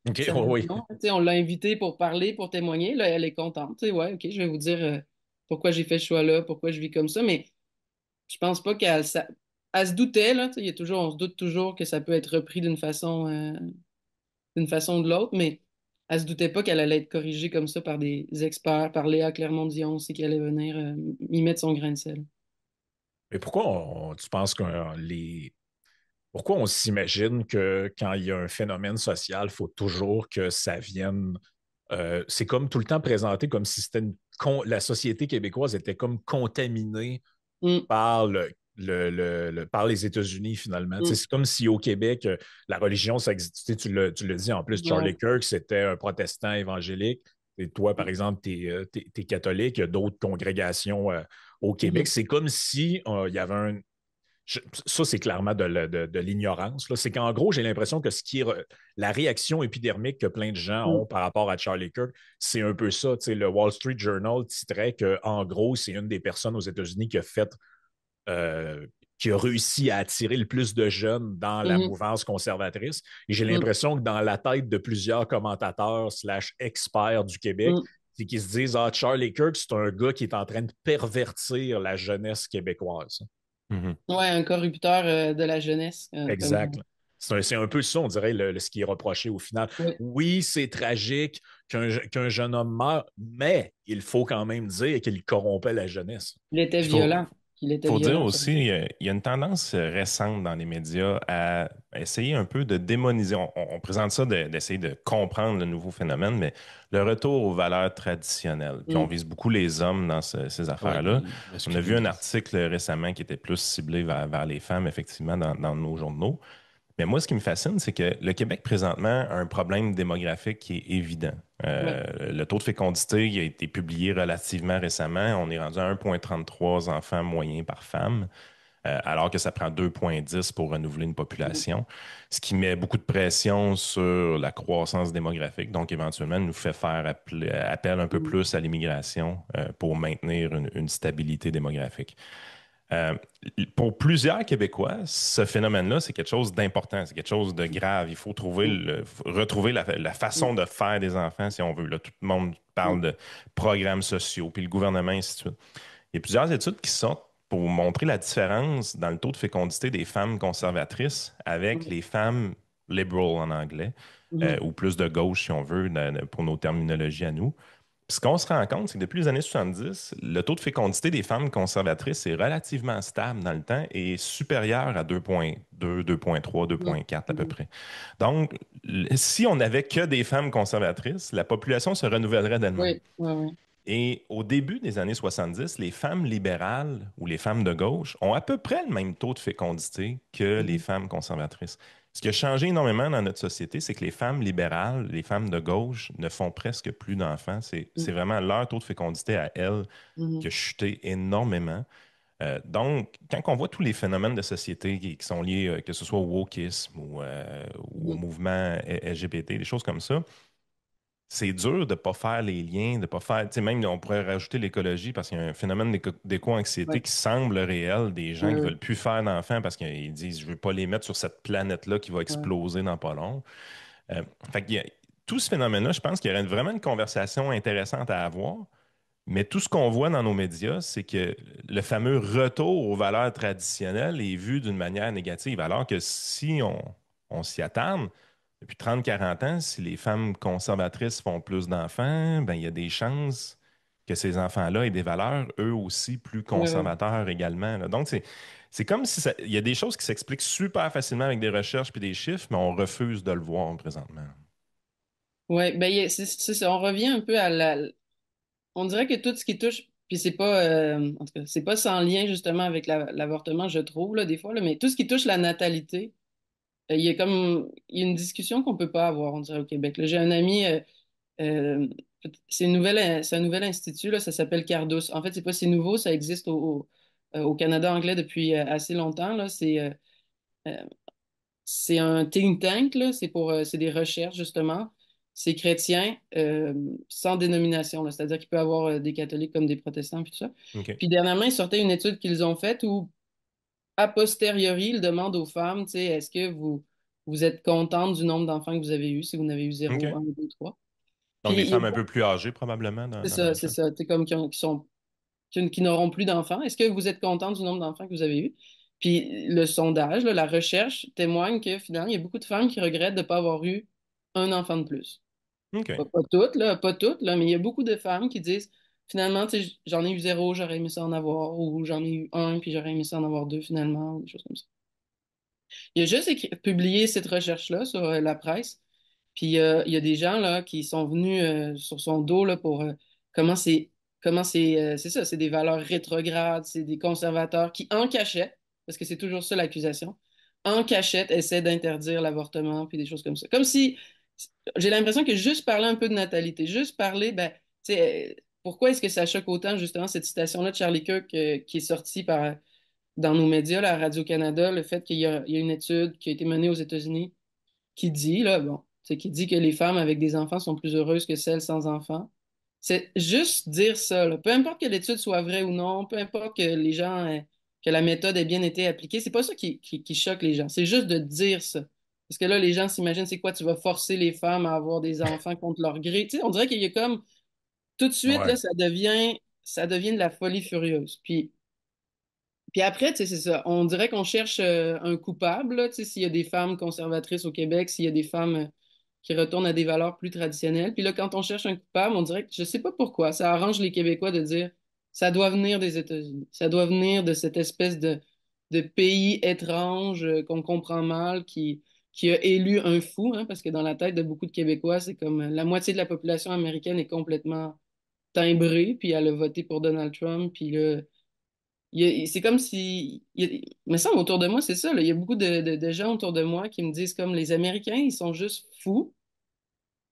OK, sa oui, vision. Tu sais, on l'a invitée pour parler, pour témoigner. Là, elle est contente. Tu sais, ouais, OK, je vais vous dire pourquoi j'ai fait ce choix-là, pourquoi je vis comme ça. Mais je pense pas elle se doutait, là. Tu sais, on se doute toujours que ça peut être repris d'une façon ou de l'autre, mais elle se doutait pas qu'elle allait être corrigée comme ça par des experts, par Léa Clermont-Dion aussi, qui allait venir y mettre son grain de sel. mais pourquoi tu penses que pourquoi on s'imagine que quand il y a un phénomène social, il faut toujours que ça vienne. C'est comme tout le temps présenté comme si la société québécoise était comme contaminée Mm, par par les États-Unis, finalement. Tu sais, mm, c'est comme si au Québec, la religion, ça existait. Tu le dis en plus, ouais, Charlie Kirk, c'était un protestant évangélique. Et toi, par exemple, t'es catholique. Il y a d'autres congrégations au Québec. mhm, C'est comme si il y avait ça, c'est clairement de l'ignorance. Là. C'est qu'en gros, j'ai l'impression que la réaction épidermique que plein de gens mm, ont par rapport à Charlie Kirk, c'est un peu ça. Tu sais, le Wall Street Journal titrait qu'en gros, c'est une des personnes aux États-Unis euh, qui a réussi à attirer le plus de jeunes dans la mhm, mouvance conservatrice. Et j'ai mm, l'impression que dans la tête de plusieurs commentateurs slash experts du Québec, mm. c'est qu'ils se disent, ah, Charlie Kirk, c'est un gars qui est en train de pervertir la jeunesse québécoise. Mhm. Ouais, un corrupteur de la jeunesse. Exact. C'est un peu ça, on dirait, ce qui est reproché au final. Oui, Oui, c'est tragique qu'un jeune homme meure, mais il faut quand même dire qu'il corrompait la jeunesse. il était Il faut, violent. Il était faut dire violent sur aussi, les autres. il y a une tendance récente dans les médias à essayer un peu de démoniser. On présente ça d'essayer de comprendre le nouveau phénomène, mais le retour aux valeurs traditionnelles. Puis on Mm, vise beaucoup les hommes dans ces Ouais, affaires-là. On a vu un masculinité. article récemment qui était plus ciblé vers les femmes, effectivement, dans nos journaux. Mais moi, ce qui me fascine, c'est que le Québec, présentement, a un problème démographique qui est évident. ouais. Le taux de fécondité il a été publié relativement récemment. On est rendu à 1,33 enfants moyens par femme, alors que ça prend 2,10 pour renouveler une Mm, population, ce qui met beaucoup de pression sur la croissance démographique. Donc, éventuellement, nous fait faire appel un peu mm, plus à l'immigration pour maintenir une stabilité démographique. Euh, pour plusieurs Québécois, ce phénomène-là, c'est quelque chose d'important, c'est quelque chose de grave. Il faut mm, retrouver la mm, façon de faire des enfants, si on veut. Là, tout le monde parle mm, de programmes sociaux, puis le gouvernement, ainsi de suite. Il y a plusieurs études qui sortent pour montrer la différence dans le taux de fécondité des femmes conservatrices avec mm, les femmes liberal en anglais, mm, ou plus de gauche, si on veut, pour nos terminologies à nous. Puis ce qu'on se rend compte, c'est que depuis les années 70, le taux de fécondité des femmes conservatrices est relativement stable dans le temps et supérieur à 2,2, 2,3, mm, 2,4 à peu mm. près. Donc, si on n'avait que des femmes conservatrices, la population se renouvellerait d'elle-même. Oui, oui, oui. Et au début des années 70, les femmes libérales ou les femmes de gauche ont à peu près le même taux de fécondité que les Mhm, femmes conservatrices. Ce qui a changé énormément dans notre société, c'est que les femmes libérales, les femmes de gauche ne font presque plus d'enfants. C'est mm, vraiment leur taux de fécondité à elles qui a mhm. chuté énormément. Donc, quand on voit tous les phénomènes de société qui sont liés, que ce soit au wokisme ou au Mhm. mouvement LGBT, des choses comme ça, c'est dur de ne pas faire les liens, de ne pas faire. Tu sais, même, on pourrait rajouter l'écologie parce qu'il y a un phénomène d'éco-anxiété Ouais, qui semble réel, des gens ouais, qui ne ouais, veulent plus faire d'enfants parce qu'ils disent je ne veux pas les mettre sur cette planète-là qui va ouais. exploser dans pas long. Euh, fait qu'il y a- tout ce phénomène-là, je pense qu'il y aurait vraiment une conversation intéressante à avoir. Mais tout ce qu'on voit dans nos médias, c'est que le fameux retour aux valeurs traditionnelles est vu d'une manière négative. Alors que si on s'y attarde, depuis 30-40 ans, si les femmes conservatrices font plus d'enfants, ben, il y a des chances que ces enfants-là aient des valeurs, eux aussi, plus Ouais, ouais. conservateurs également, là. Donc, c'est comme si il y a des choses qui s'expliquent super facilement avec des recherches puis des chiffres, mais on refuse de le voir présentement. Ouais, ben, c'est ça. On revient un peu on dirait que tout ce qui touche, puis c'est pas, en tout cas, c'est pas sans lien justement avec l'avortement, je trouve, là, des fois, là, mais tout ce qui touche la natalité, il y a une discussion qu'on peut pas avoir, on dirait, au Québec. Là, j'ai un ami, euh, c'est un nouvel institut, là, ça s'appelle Cardos. En fait, c'est pas si nouveau, ça existe au Canada anglais depuis assez longtemps, là. Euh, C'est un think tank, là. C'est des recherches, justement. C'est chrétien, sans dénomination, là. C'est-à-dire qu'il peut y avoir des catholiques comme des protestants, puis tout ça. OK. Puis dernièrement, ils sortaient une étude qu'ils ont faite où, a posteriori, il demande aux femmes, tu sais, est-ce que vous êtes contente du nombre d'enfants que vous avez eu, si vous en avez eu zéro, OK. un, deux, trois. Puis Donc, des il y a femmes un peu plus âgées, probablement, dans la c'est recherche. ça, c'est comme qui n'auront plus d'enfants. Est-ce que vous êtes contente du nombre d'enfants que vous avez eu? Puis le sondage, là, la recherche témoigne que finalement, il y a beaucoup de femmes qui regrettent de ne pas avoir eu un enfant de plus. OK. Pas toutes, là, mais il y a beaucoup de femmes qui disent finalement, tu sais, j'en ai eu zéro, j'aurais aimé ça en avoir, ou j'en ai eu un, puis j'aurais aimé ça en avoir deux finalement, ou des choses comme ça. Il a juste publié cette recherche-là sur la presse, puis il y a des gens là qui sont venus sur son dos là, pour comment c'est c'est ça, c'est des valeurs rétrogrades, c'est des conservateurs qui en cachette, parce que c'est toujours ça l'accusation, en cachette essaient d'interdire l'avortement puis des choses comme ça. Comme si j'ai l'impression que juste parler un peu de natalité, juste parler, ben, tu sais, pourquoi est-ce que ça choque autant justement cette citation-là de Charlie Kirk qui est sortie dans nos médias, là, à Radio-Canada, le fait qu'il y a une étude qui a été menée aux États-Unis qui dit, là, bon, c'est qui dit que les femmes avec des enfants sont plus heureuses que celles sans enfants. C'est juste dire ça, là. Peu importe que l'étude soit vraie ou non, peu importe que les gens, que la méthode ait bien été appliquée, c'est pas ça qui choque les gens. C'est juste de dire ça. Parce que là, les gens s'imaginent, c'est quoi, tu vas forcer les femmes à avoir des enfants contre leur gré. Tu sais, on dirait qu'il y a comme, tout de suite, là, Ouais. ça devient de la folie furieuse. Puis après, tu sais, c'est ça. On dirait qu'on cherche un coupable, là, tu sais, s'il y a des femmes conservatrices au Québec, s'il y a des femmes qui retournent à des valeurs plus traditionnelles. Puis là, quand on cherche un coupable, on dirait que je sais pas pourquoi. Ça arrange les Québécois de dire ça doit venir des États-Unis. Ça doit venir de cette espèce de pays étrange qu'on comprend mal, qui a élu un fou, hein, parce que dans la tête de beaucoup de Québécois, c'est comme la moitié de la population américaine est complètement timbrée, puis elle a voté pour Donald Trump, puis là c'est comme si. Mais ça, autour de moi, c'est ça, là. Il y a beaucoup de gens autour de moi qui me disent comme les Américains, ils sont juste fous.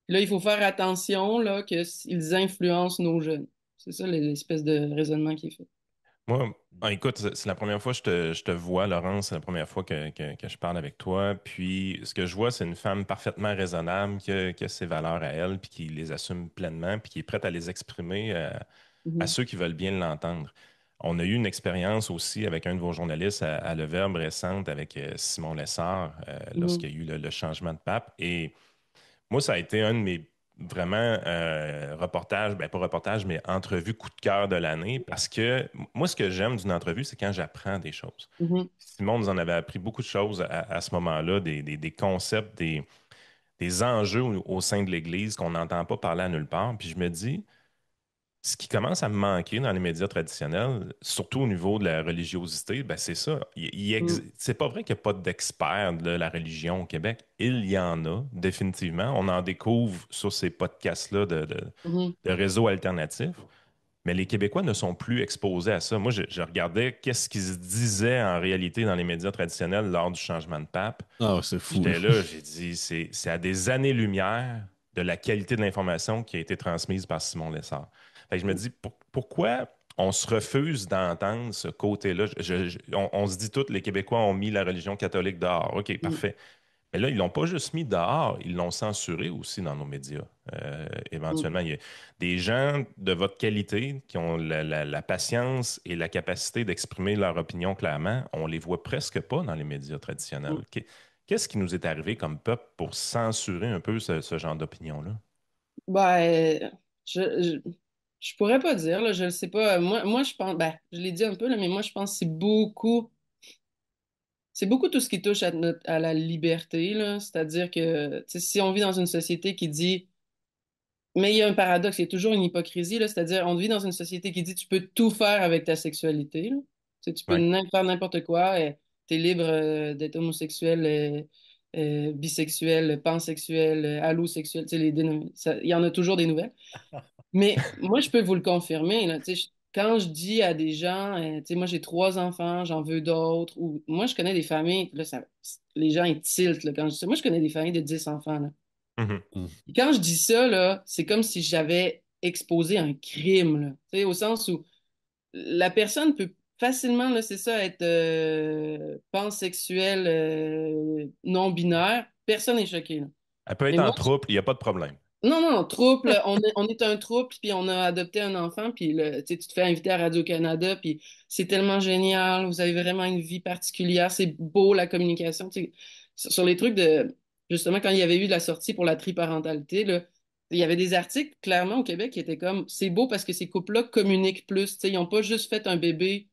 Là, il faut faire attention là, qu'ils influencent nos jeunes. C'est ça l'espèce de raisonnement qui est fait. Moi, écoute, c'est la première fois que je te vois, Laurence, c'est la première fois que je parle avec toi. Puis, ce que je vois, c'est une femme parfaitement raisonnable qui a ses valeurs à elle, puis qui les assume pleinement, puis qui est prête à les exprimer à Mhm. ceux qui veulent bien l'entendre. On a eu une expérience aussi avec un de vos journalistes à Le Verbe récente avec Simon Lessard Mhm. lorsqu'il y a eu le changement de pape. Et moi, ça a été un de mes vraiment reportages, ben pas reportages, mais entrevues coup de cœur de l'année parce que moi, ce que j'aime d'une entrevue, c'est quand j'apprends des choses. Mhm. Simon nous en avait appris beaucoup de choses à ce moment-là, des concepts, des enjeux au sein de l'Église qu'on n'entend pas parler à nulle part. Puis je me dis, ce qui commence à me manquer dans les médias traditionnels, surtout au niveau de la religiosité, ben c'est ça. Mhm. C'est pas vrai qu'il n'y a pas d'experts de la religion au Québec. Il y en a, définitivement. On en découvre sur ces podcasts-là Mhm. de réseaux alternatifs. Mais les Québécois ne sont plus exposés à ça. Moi, je regardais qu'est-ce qui se disait en réalité dans les médias traditionnels lors du changement de pape. Ah, c'est fou, là. J'étais là, j'ai dit, c'est à des années-lumière de la qualité de l'information qui a été transmise par Simon Lessard. Fait que je me dis, pourquoi on se refuse d'entendre ce côté-là? On se dit tous, les Québécois ont mis la religion catholique dehors. OK, Mhm. parfait. Mais là, ils l'ont pas juste mis dehors, ils l'ont censuré aussi dans nos médias. Mhm. Éventuellement, il y a des gens de votre qualité qui ont la patience et la capacité d'exprimer leur opinion clairement, on les voit presque pas dans les médias traditionnels. Mhm. Qu'est-ce qui nous est arrivé comme peuple pour censurer un peu ce genre d'opinion-là? Ben, je pourrais pas dire, là, je ne sais pas. Moi, je pense, ben, je l'ai dit un peu, là, mais moi, je pense que c'est beaucoup tout ce qui touche à la liberté, là. C'est-à-dire que, tu sais, si on vit dans une société qui dit, mais il y a un paradoxe, il y a toujours une hypocrisie, là. C'est-à-dire, on vit dans une société qui dit, tu peux tout faire avec ta sexualité, là. Tu sais, tu peux Oui. faire n'importe quoi, tu es libre d'être homosexuel, bisexuel, pansexuel, allosexuel, tu sais, il y en a toujours des nouvelles. Mais moi, je peux vous le confirmer, là, tu sais, quand je dis à des gens, tu sais, moi j'ai 3 enfants, j'en veux d'autres, ou moi je connais des familles, là, les gens ils tiltent là, quand je dis ça. Moi je connais des familles de 10 enfants. Là. Mhm. Mm. Et quand je dis ça, là, c'est comme si j'avais exposé un crime, là, tu sais, au sens où la personne peut facilement, là, c'est ça, être pansexuel, non-binaire, personne n'est choqué. Là. Elle peut Mais être moi, en trouble, il n'y a pas de problème. Non, non, trouble, on est un trouble, puis on a adopté un enfant, puis tu te fais inviter à Radio-Canada, puis c'est tellement génial, vous avez vraiment une vie particulière, c'est beau la communication. Sur les trucs de, justement, quand il y avait eu la sortie pour la triparentalité, là, il y avait des articles, clairement, au Québec, qui étaient comme, c'est beau parce que ces couples-là communiquent plus, tu sais, ils n'ont pas juste fait un bébé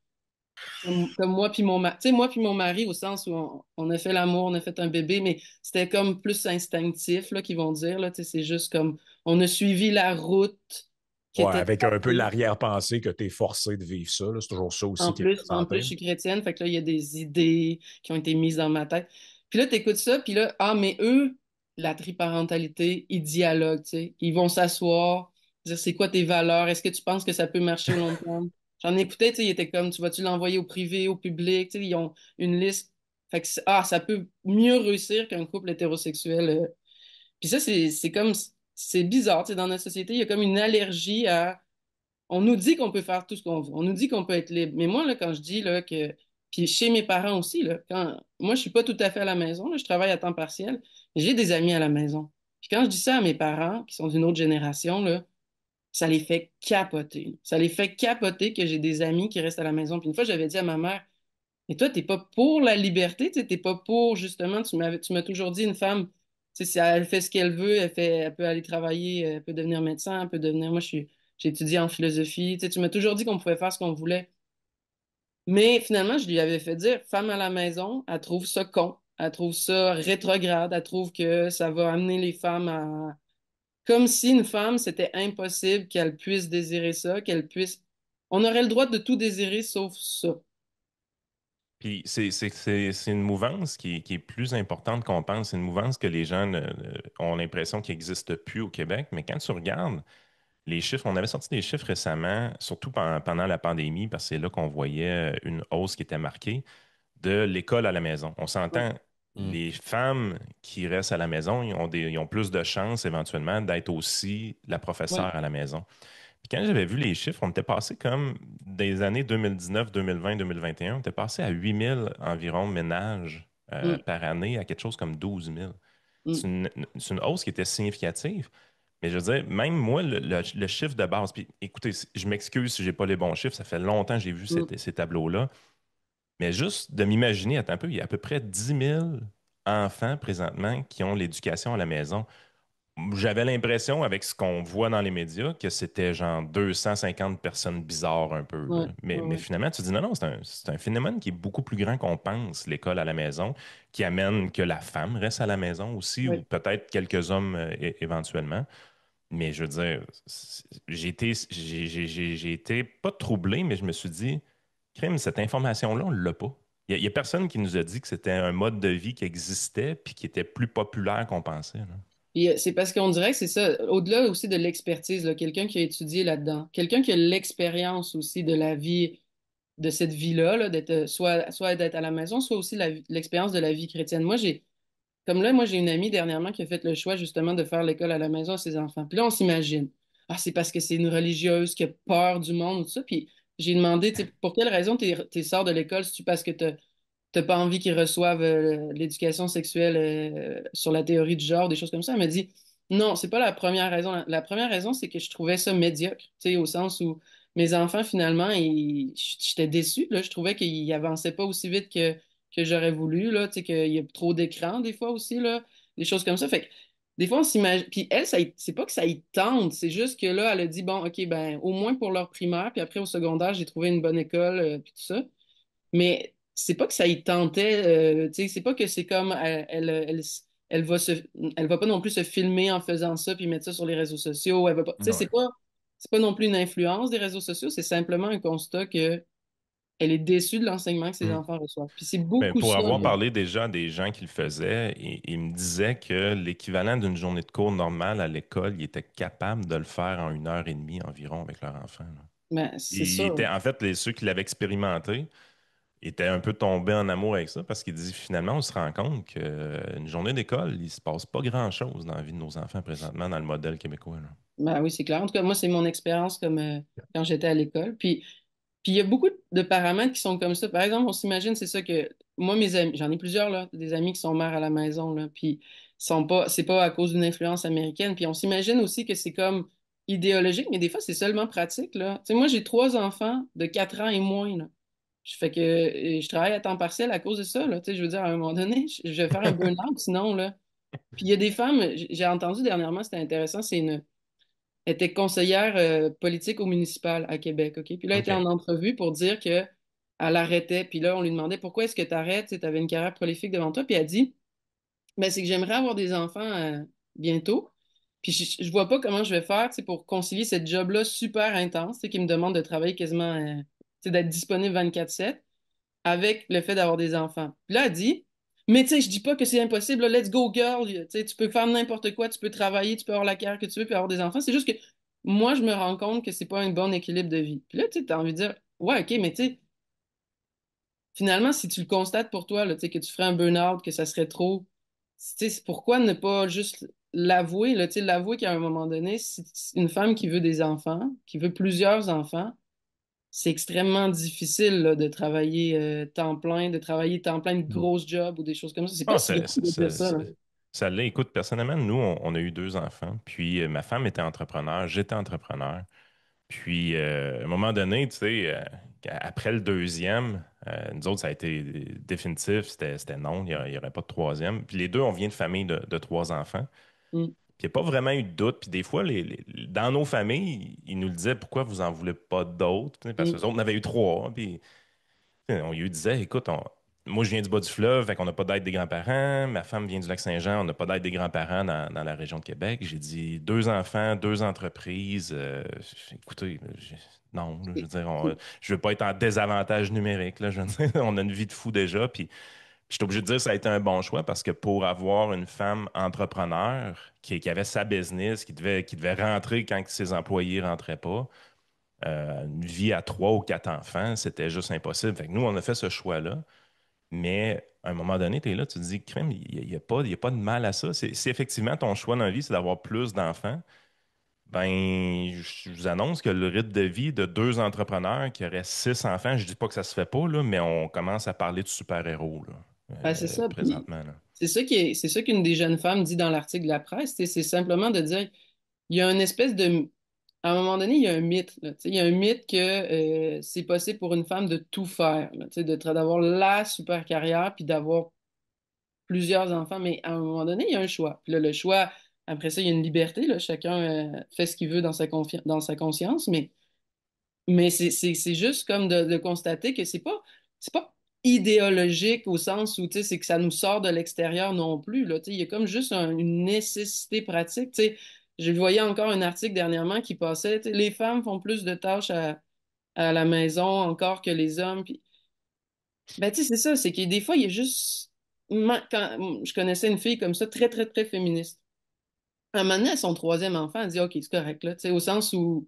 comme moi puis mon mari, tu sais, moi puis mon mari, au sens où on a fait l'amour, on a fait un bébé, mais c'était comme plus instinctif, là, qu'ils vont dire, là, tu sais, c'est juste comme, on a suivi la route qui Ouais, était avec un peu tracée. l'arrière-pensée que tu es forcé de vivre ça. Là. C'est toujours ça aussi qui est En plus, présenté. je suis chrétienne, fait que là, il y a des idées qui ont été mises dans ma tête. Puis là, t'écoutes ça, puis là, ah, mais eux, la triparentalité, ils dialoguent, tu sais. Ils vont s'asseoir, dire c'est quoi tes valeurs, est-ce que tu penses que ça peut marcher au long terme? J'en écoutais, tu sais, ils étaient comme, tu vas-tu l'envoyer au privé, au public, tu sais, ils ont une liste. Fait que, ça peut mieux réussir qu'un couple hétérosexuel. Puis ça, c'est comme, c'est bizarre, tu sais, dans notre société, il y a comme une allergie à on nous dit qu'on peut faire tout ce qu'on veut. On nous dit qu'on peut être libre. Mais moi, là, quand je dis là, que. Puis chez mes parents aussi, là, moi, je suis pas tout à fait à la maison, là, je travaille à temps partiel, mais j'ai des amis à la maison. Puis quand je dis ça à mes parents, qui sont d'une autre génération, là, ça les fait capoter. Ça les fait capoter que j'ai des amis qui restent à la maison. Puis une fois, j'avais dit à ma mère, mais toi, t'es pas pour la liberté, tu sais, t'es pas pour, justement, tu m'as toujours dit une femme, tu sais, si elle fait ce qu'elle veut, elle peut aller travailler, elle peut devenir médecin, elle peut devenir, j'ai étudié en philosophie, tu sais, tu m'as toujours dit qu'on pouvait faire ce qu'on voulait. Mais finalement, je lui avais fait dire, femme à la maison, elle trouve ça con, elle trouve ça rétrograde, elle trouve que ça va amener les femmes à, comme si une femme, c'était impossible qu'elle puisse désirer ça, qu'elle puisse, on aurait le droit de tout désirer sauf ça. Puis c'est une mouvance qui est plus importante qu'on pense. C'est une mouvance que les gens ont l'impression qu'il n'existe plus au Québec. Mais quand tu regardes les chiffres, on avait sorti des chiffres récemment, surtout pendant la pandémie, parce que c'est là qu'on voyait une hausse qui était marquée de l'école à la maison. On Ouais. s'entend, Hmm. les femmes qui restent à la maison, ils ont plus de chances éventuellement d'être aussi la Ouais. professeure à la maison. Puis quand j'avais vu les chiffres, on était passé comme des années 2019, 2020, 2021, on était passé à 8 000 environ ménages Mm, par année à quelque chose comme 12 000. mm, C'est une hausse qui était significative. Mais je veux dire, même moi, le chiffre de base, puis écoutez, je m'excuse si j'ai pas les bons chiffres, ça fait longtemps que j'ai vu mm. ces tableaux-là, mais juste de m'imaginer, attends un peu, il y a à peu près 10 000 enfants présentement qui ont l'éducation à la maison. J'avais l'impression, avec ce qu'on voit dans les médias, que c'était genre 250 personnes bizarres un peu, là. Ouais, ouais, Mais ouais, finalement, tu dis non, non, c'est un phénomène qui est beaucoup plus grand qu'on pense, l'école à la maison, qui amène que la femme reste à la maison aussi, ou ouais. peut-être quelques hommes éventuellement. Mais je veux dire, j'ai été pas troublé, mais je me suis dit, crime, cette information-là, on l'a pas. Il y a personne qui nous a dit que c'était un mode de vie qui existait puis qui était plus populaire qu'on pensait, là. Puis, c'est parce qu'on dirait que c'est ça, au-delà aussi de l'expertise, là, quelqu'un qui a étudié là-dedans, quelqu'un qui a l'expérience aussi de la vie, de cette vie-là, là, d'être, soit d'être à la maison, soit aussi l'expérience de la vie chrétienne. Comme là, moi, j'ai une amie dernièrement qui a fait le choix justement de faire l'école à la maison à ses enfants. Puis là, on s'imagine, ah, c'est parce que c'est une religieuse qui a peur du monde ou tout ça. Puis j'ai demandé, tu sais, pour quelle raison t'es sors de l'école? C'est-tu parce que t'as pas envie qu'ils reçoivent l'éducation sexuelle sur la théorie du genre, des choses comme ça? Elle m'a dit, non, c'est pas la première raison. La première raison, c'est que je trouvais ça médiocre, tu sais, au sens où mes enfants, finalement, j'étais déçue, là. Je trouvais qu'ils avançaient pas aussi vite que j'aurais voulu, là, tu sais, qu'il y a trop d'écran des fois aussi, là, des choses comme ça. Fait que des fois, on s'imagine. Puis elle, c'est pas que ça y tente, c'est juste que là, elle a dit, bon, OK, ben, au moins pour leur primaire, puis après au secondaire, j'ai trouvé une bonne école, puis tout ça. Mais c'est pas que ça y tentait, tu sais, c'est pas que c'est comme elle va elle va pas non plus se filmer en faisant ça puis mettre ça sur les réseaux sociaux. Elle va pas, tu sais, Ouais. c'est pas non plus une influence des réseaux sociaux, c'est simplement un constat que elle est déçue de l'enseignement que ses Hmm. enfants reçoivent. Puis c'est Ben, beaucoup pour ça, avoir là. parlé déjà à des gens qui le faisaient, ils me disaient que l'équivalent d'une journée de cours normale à l'école, ils étaient capables de le faire en 1 heure et demie environ avec leur enfant, là. Ben, c'est Ils sûr. étaient, en fait, ceux qui l'avaient expérimenté étaient un peu tombés en amour avec ça parce qu'ils disent finalement, on se rend compte qu'une journée d'école, il se passe pas grand-chose dans la vie de nos enfants présentement dans le modèle québécois, là. Ben oui, c'est clair. En tout cas, moi, c'est mon expérience comme quand j'étais à l'école. Puis il y a beaucoup de paramètres qui sont comme ça. Par exemple, on s'imagine, c'est ça que moi, mes amis, j'en ai plusieurs, là, des amis qui sont mères à la maison, là. Puis c'est pas à cause d'une influence américaine. Puis on s'imagine aussi que c'est comme idéologique, mais des fois, c'est seulement pratique, là. Tu sais, moi, j'ai 3 enfants de 4 ans et moins, là. Je fais que je travaille à temps partiel à cause de ça, là. Tu sais, je veux dire, à un moment donné, je vais faire un burn-out sinon, là. Puis il y a des femmes, j'ai entendu dernièrement, c'était intéressant, elle était conseillère politique au municipal à Québec, OK? Puis là, elle était en OK. entrevue pour dire que elle arrêtait. Puis là, on lui demandait pourquoi est-ce que tu arrêtes? Tu avais une carrière prolifique devant toi. Puis elle dit, ben, c'est que j'aimerais avoir des enfants bientôt. Puis je vois pas comment je vais faire, tu sais, pour concilier cette job-là super intense, tu sais, qui me demande de travailler quasiment, tu sais, d'être disponible 24/7 avec le fait d'avoir des enfants. Puis là, elle dit, mais tu sais, je dis pas que c'est impossible, là, let's go girl, tu sais, tu peux faire n'importe quoi, tu peux travailler, tu peux avoir la carrière que tu veux, puis avoir des enfants. C'est juste que moi, je me rends compte que c'est pas un bon équilibre de vie. Puis là, tu sais, t'as envie de dire, ouais, OK, mais tu sais, finalement, si tu le constates pour toi, là, tu sais, que tu ferais un burn-out, que ça serait trop, tu sais, pourquoi ne pas juste l'avouer, là, tu sais, l'avouer qu'à un moment donné, si une femme qui veut des enfants, qui veut plusieurs enfants, c'est extrêmement difficile là, de travailler temps plein, de travailler temps plein de Mm. grosses jobs ou des choses comme ça. C'est pas Ah, si grave de dire ça, là. ça l'est. Écoute, personnellement, nous, on a eu 2 enfants. Puis ma femme était entrepreneur, j'étais entrepreneur. Puis à un moment donné, tu sais, après le deuxième, nous autres, ça a été définitif, c'était non, il n'y aurait pas de troisième. Puis les deux, on vient de familles de 3 enfants. Mm, Puis il n'y a pas vraiment eu de doute. Puis des fois, dans nos familles, ils nous le disaient pourquoi vous en voulez pas d'autres? Parce que mm, les autres en avaient eu 3. Puis on lui disait, écoute, moi je viens du bas du fleuve, fait qu'on n'a pas d'aide des grands-parents. Ma femme vient du Lac-Saint-Jean, on n'a pas d'aide des grands-parents dans la région de Québec. J'ai dit 2 enfants, 2 entreprises. Écoutez, non, là, je veux dire, je veux pas être en désavantage numérique. Là, je veux dire, on a une vie de fou déjà. Puis je suis obligé de dire que ça a été un bon choix parce que pour avoir une femme entrepreneur qui avait sa business, qui devait rentrer quand ses employés rentraient pas, une vie à 3 ou 4 enfants, c'était juste impossible. Fait que nous, on a fait ce choix-là. Mais à un moment donné, tu es là, tu te dis, crème, il y a pas de mal à ça. Si effectivement ton choix dans la vie, c'est d'avoir plus d'enfants, ben, je vous annonce que le rythme de vie de 2 entrepreneurs qui auraient 6 enfants, je dis pas que ça se fait pas, là, mais on commence à parler de super-héros, là, ben, c'est ça. Puis présentement, là. c'est ça qu'une des jeunes femmes dit dans l'article de la presse. Tu sais, c'est simplement de dire, il y a une espèce de, à un moment donné, il y a un mythe, là, tu sais, il y a un mythe que c'est possible pour une femme de tout faire, là, tu sais, d'avoir la super carrière puis d'avoir plusieurs enfants, mais à un moment donné, il y a un choix. Puis là, le choix, après ça, il y a une liberté, là, chacun fait ce qu'il veut dans dans sa conscience, mais c'est juste comme de constater que c'est pas idéologique au sens où, tu sais, c'est que ça nous sort de l'extérieur non plus, là, tu sais, il y a comme juste une nécessité pratique, tu sais. Je voyais encore un article dernièrement qui passait, tu sais, les femmes font plus de tâches à la maison encore que les hommes, puis ben, tu sais, c'est ça, c'est que des fois, il y a juste. Quand je connaissais une fille comme ça, très, très, très féministe. À un moment donné, à son troisième enfant, elle dit, OK, c'est correct, là. Tu sais, au sens où,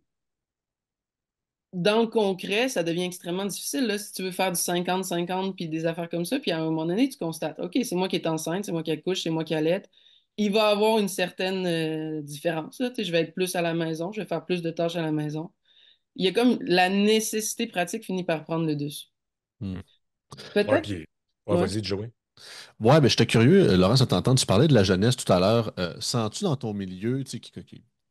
dans le concret, ça devient extrêmement difficile, là, si tu veux faire du 50-50 puis des affaires comme ça. Puis à un moment donné, tu constates, OK, c'est moi qui est enceinte, c'est moi qui accouche, c'est moi qui allaite. Il va y avoir une certaine différence, là. Tu sais, je vais être plus à la maison, je vais faire plus de tâches à la maison. Il y a comme la nécessité pratique finit par prendre le dessus. Mm. Ouais, Peut-être. puis, ouais, Ouais. vas-y, Joey. Ouais, mais j'étais curieux, Laurence, à t'entendre. Tu parlais de la jeunesse tout à l'heure. Sens-tu dans ton milieu, tu sais, qui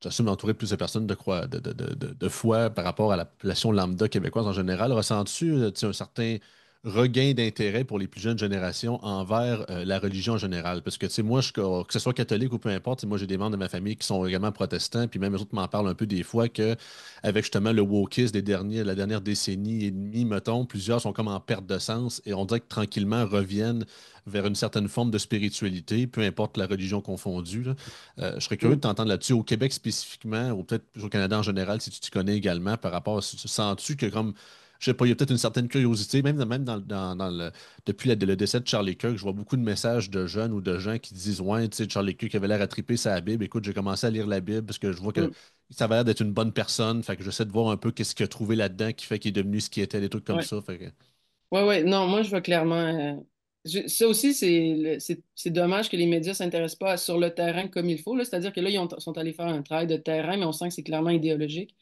t'assumes d'entourer de plusieurs personnes de foi par rapport à la population lambda québécoise en général, ressens-tu tu sais, un certain regain d'intérêt pour les plus jeunes générations envers la religion en général? Parce que, tu sais, moi, que ce soit catholique ou peu importe, tu sais, moi, j'ai des membres de ma famille qui sont également protestants, puis même les autres m'en parlent un peu des fois que, avec justement le wokisme la dernière décennie et demie, mettons, plusieurs sont comme en perte de sens et on dirait que tranquillement reviennent vers une certaine forme de spiritualité, peu importe la religion confondue, là. Je serais curieux de t'entendre là-dessus, au Québec spécifiquement, ou peut-être au Canada en général, si tu t'y connais également, par rapport à sens-tu que comme, je sais pas, il y a peut-être une certaine curiosité, même depuis le décès de Charlie Kirk, je vois beaucoup de messages de jeunes ou de gens qui disent, ouais, tu sais, Charlie Kirk avait l'air à triper sa Bible, écoute, j'ai commencé à lire la Bible parce que je vois que Mm. ça avait l'air d'être une bonne personne, fait que j'essaie de voir un peu qu'est-ce qu'il a trouvé là-dedans qui fait qu'il est devenu ce qu'il était, des trucs comme Ouais. ça, fait que... Ouais, ouais, non, moi je vois clairement. Ça aussi, c'est dommage que les médias ne s'intéressent pas sur le terrain comme il faut, là. C'est-à-dire que là, sont allés faire un travail de terrain, mais on sent que c'est clairement idéologique.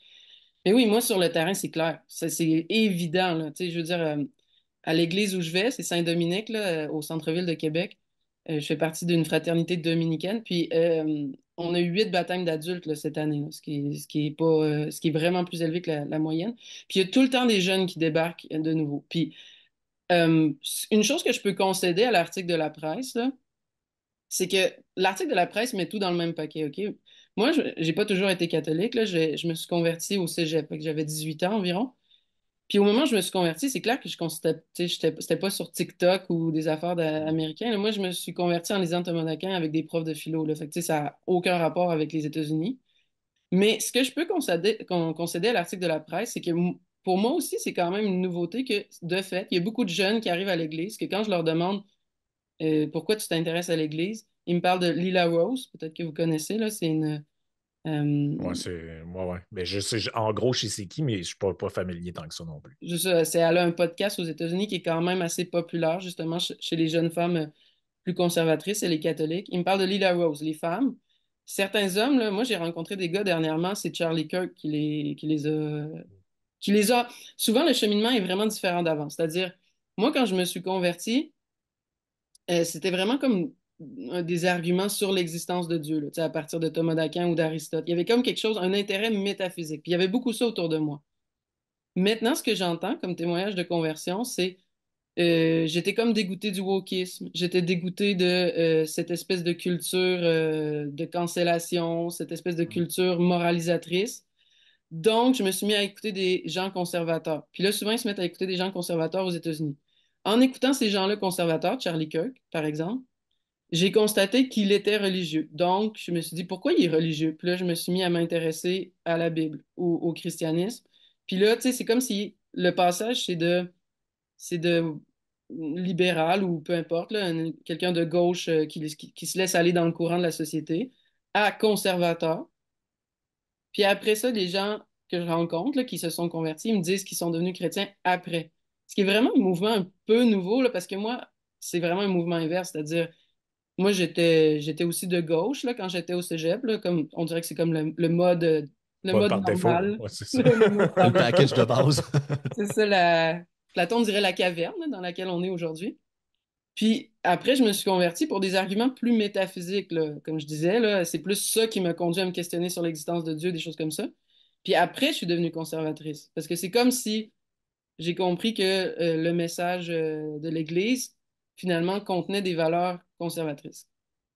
Mais oui, moi, sur le terrain, c'est clair. C'est évident, là. Tu sais, je veux dire, à l'église où je vais, c'est Saint-Dominique, là, au centre-ville de Québec. Je fais partie d'une fraternité dominicaine, puis on a eu 8 baptêmes d'adultes là, cette année, là, ce qui est pas, ce qui est vraiment plus élevé que la moyenne. Puis il y a tout le temps des jeunes qui débarquent de nouveau. Puis euh, une chose que je peux concéder à l'article de la presse, là, c'est que l'article de la presse met tout dans le même paquet, OK? Moi, je j'ai pas toujours été catholique, là. Je me suis converti au cégep, fait que j'avais 18 ans environ. Puis au moment où je me suis converti, c'est clair que je constatais, c'était pas sur TikTok ou des affaires américaines, là. Moi, je me suis converti en lisant Thomas d'Aquin avec des profs de philo, là. Fait que, ça n'a aucun rapport avec les États-Unis. Mais ce que je peux concéder à l'article de la presse, c'est que pour moi aussi, c'est quand même une nouveauté que, de fait, il y a beaucoup de jeunes qui arrivent à l'Église, que quand je leur demande pourquoi tu t'intéresses à l'Église, ils me parlent de Lila Rose, peut-être que vous connaissez, là, c'est une... Ouais, c'est. Ouais, ouais. Ben, je sais, en gros, je sais c'est qui, mais je suis pas familier tant que ça non plus. Elle a un podcast aux États-Unis qui est quand même assez populaire, justement, chez les jeunes femmes plus conservatrices et les catholiques. Ils me parlent de Lila Rose, les femmes. Certains hommes, là, moi, j'ai rencontré des gars dernièrement, c'est Charlie Kirk qui les a. Souvent, le cheminement est vraiment différent d'avant. C'est-à-dire, moi, quand je me suis converti, c'était vraiment comme des arguments sur l'existence de Dieu, là, tu sais, à partir de Thomas d'Aquin ou d'Aristote. Il y avait comme quelque chose, un intérêt métaphysique. Puis il y avait beaucoup ça autour de moi. Maintenant, ce que j'entends comme témoignage de conversion, c'est j'étais comme dégoûté du wokisme. J'étais dégoûté de cette espèce de culture de cancellation, cette espèce de culture moralisatrice. Donc, je me suis mis à écouter des gens conservateurs. Puis là, souvent, ils se mettent à écouter des gens conservateurs aux États-Unis. En écoutant ces gens-là conservateurs, Charlie Kirk, par exemple, j'ai constaté qu'il était religieux. Donc, je me suis dit, pourquoi il est religieux? Puis là, je me suis mis à m'intéresser à la Bible, au christianisme. Puis là, tu sais, c'est comme si le passage, c'est de libéral ou peu importe, là, quelqu'un de gauche qui se laisse aller dans le courant de la société, à conservateur. Puis après ça, les gens que je rencontre, là, qui se sont convertis, ils me disent qu'ils sont devenus chrétiens après. Ce qui est vraiment un mouvement un peu nouveau, là, parce que moi, c'est vraiment un mouvement inverse, c'est-à-dire, moi, j'étais aussi de gauche, là, quand j'étais au cégep, là, comme, on dirait que c'est comme le Pas mode par défaut. normal, Ouais, c'est ça. le mode Le fameux. package de base. C'est ça, Platon dirait la caverne, là, dans laquelle on est aujourd'hui. Puis après, je me suis converti pour des arguments plus métaphysiques, là. Comme je disais, là, c'est plus ça qui m'a conduit à me questionner sur l'existence de Dieu, des choses comme ça. Puis après, je suis devenue conservatrice. Parce que c'est comme si j'ai compris que le message de l'Église, finalement, contenait des valeurs conservatrices.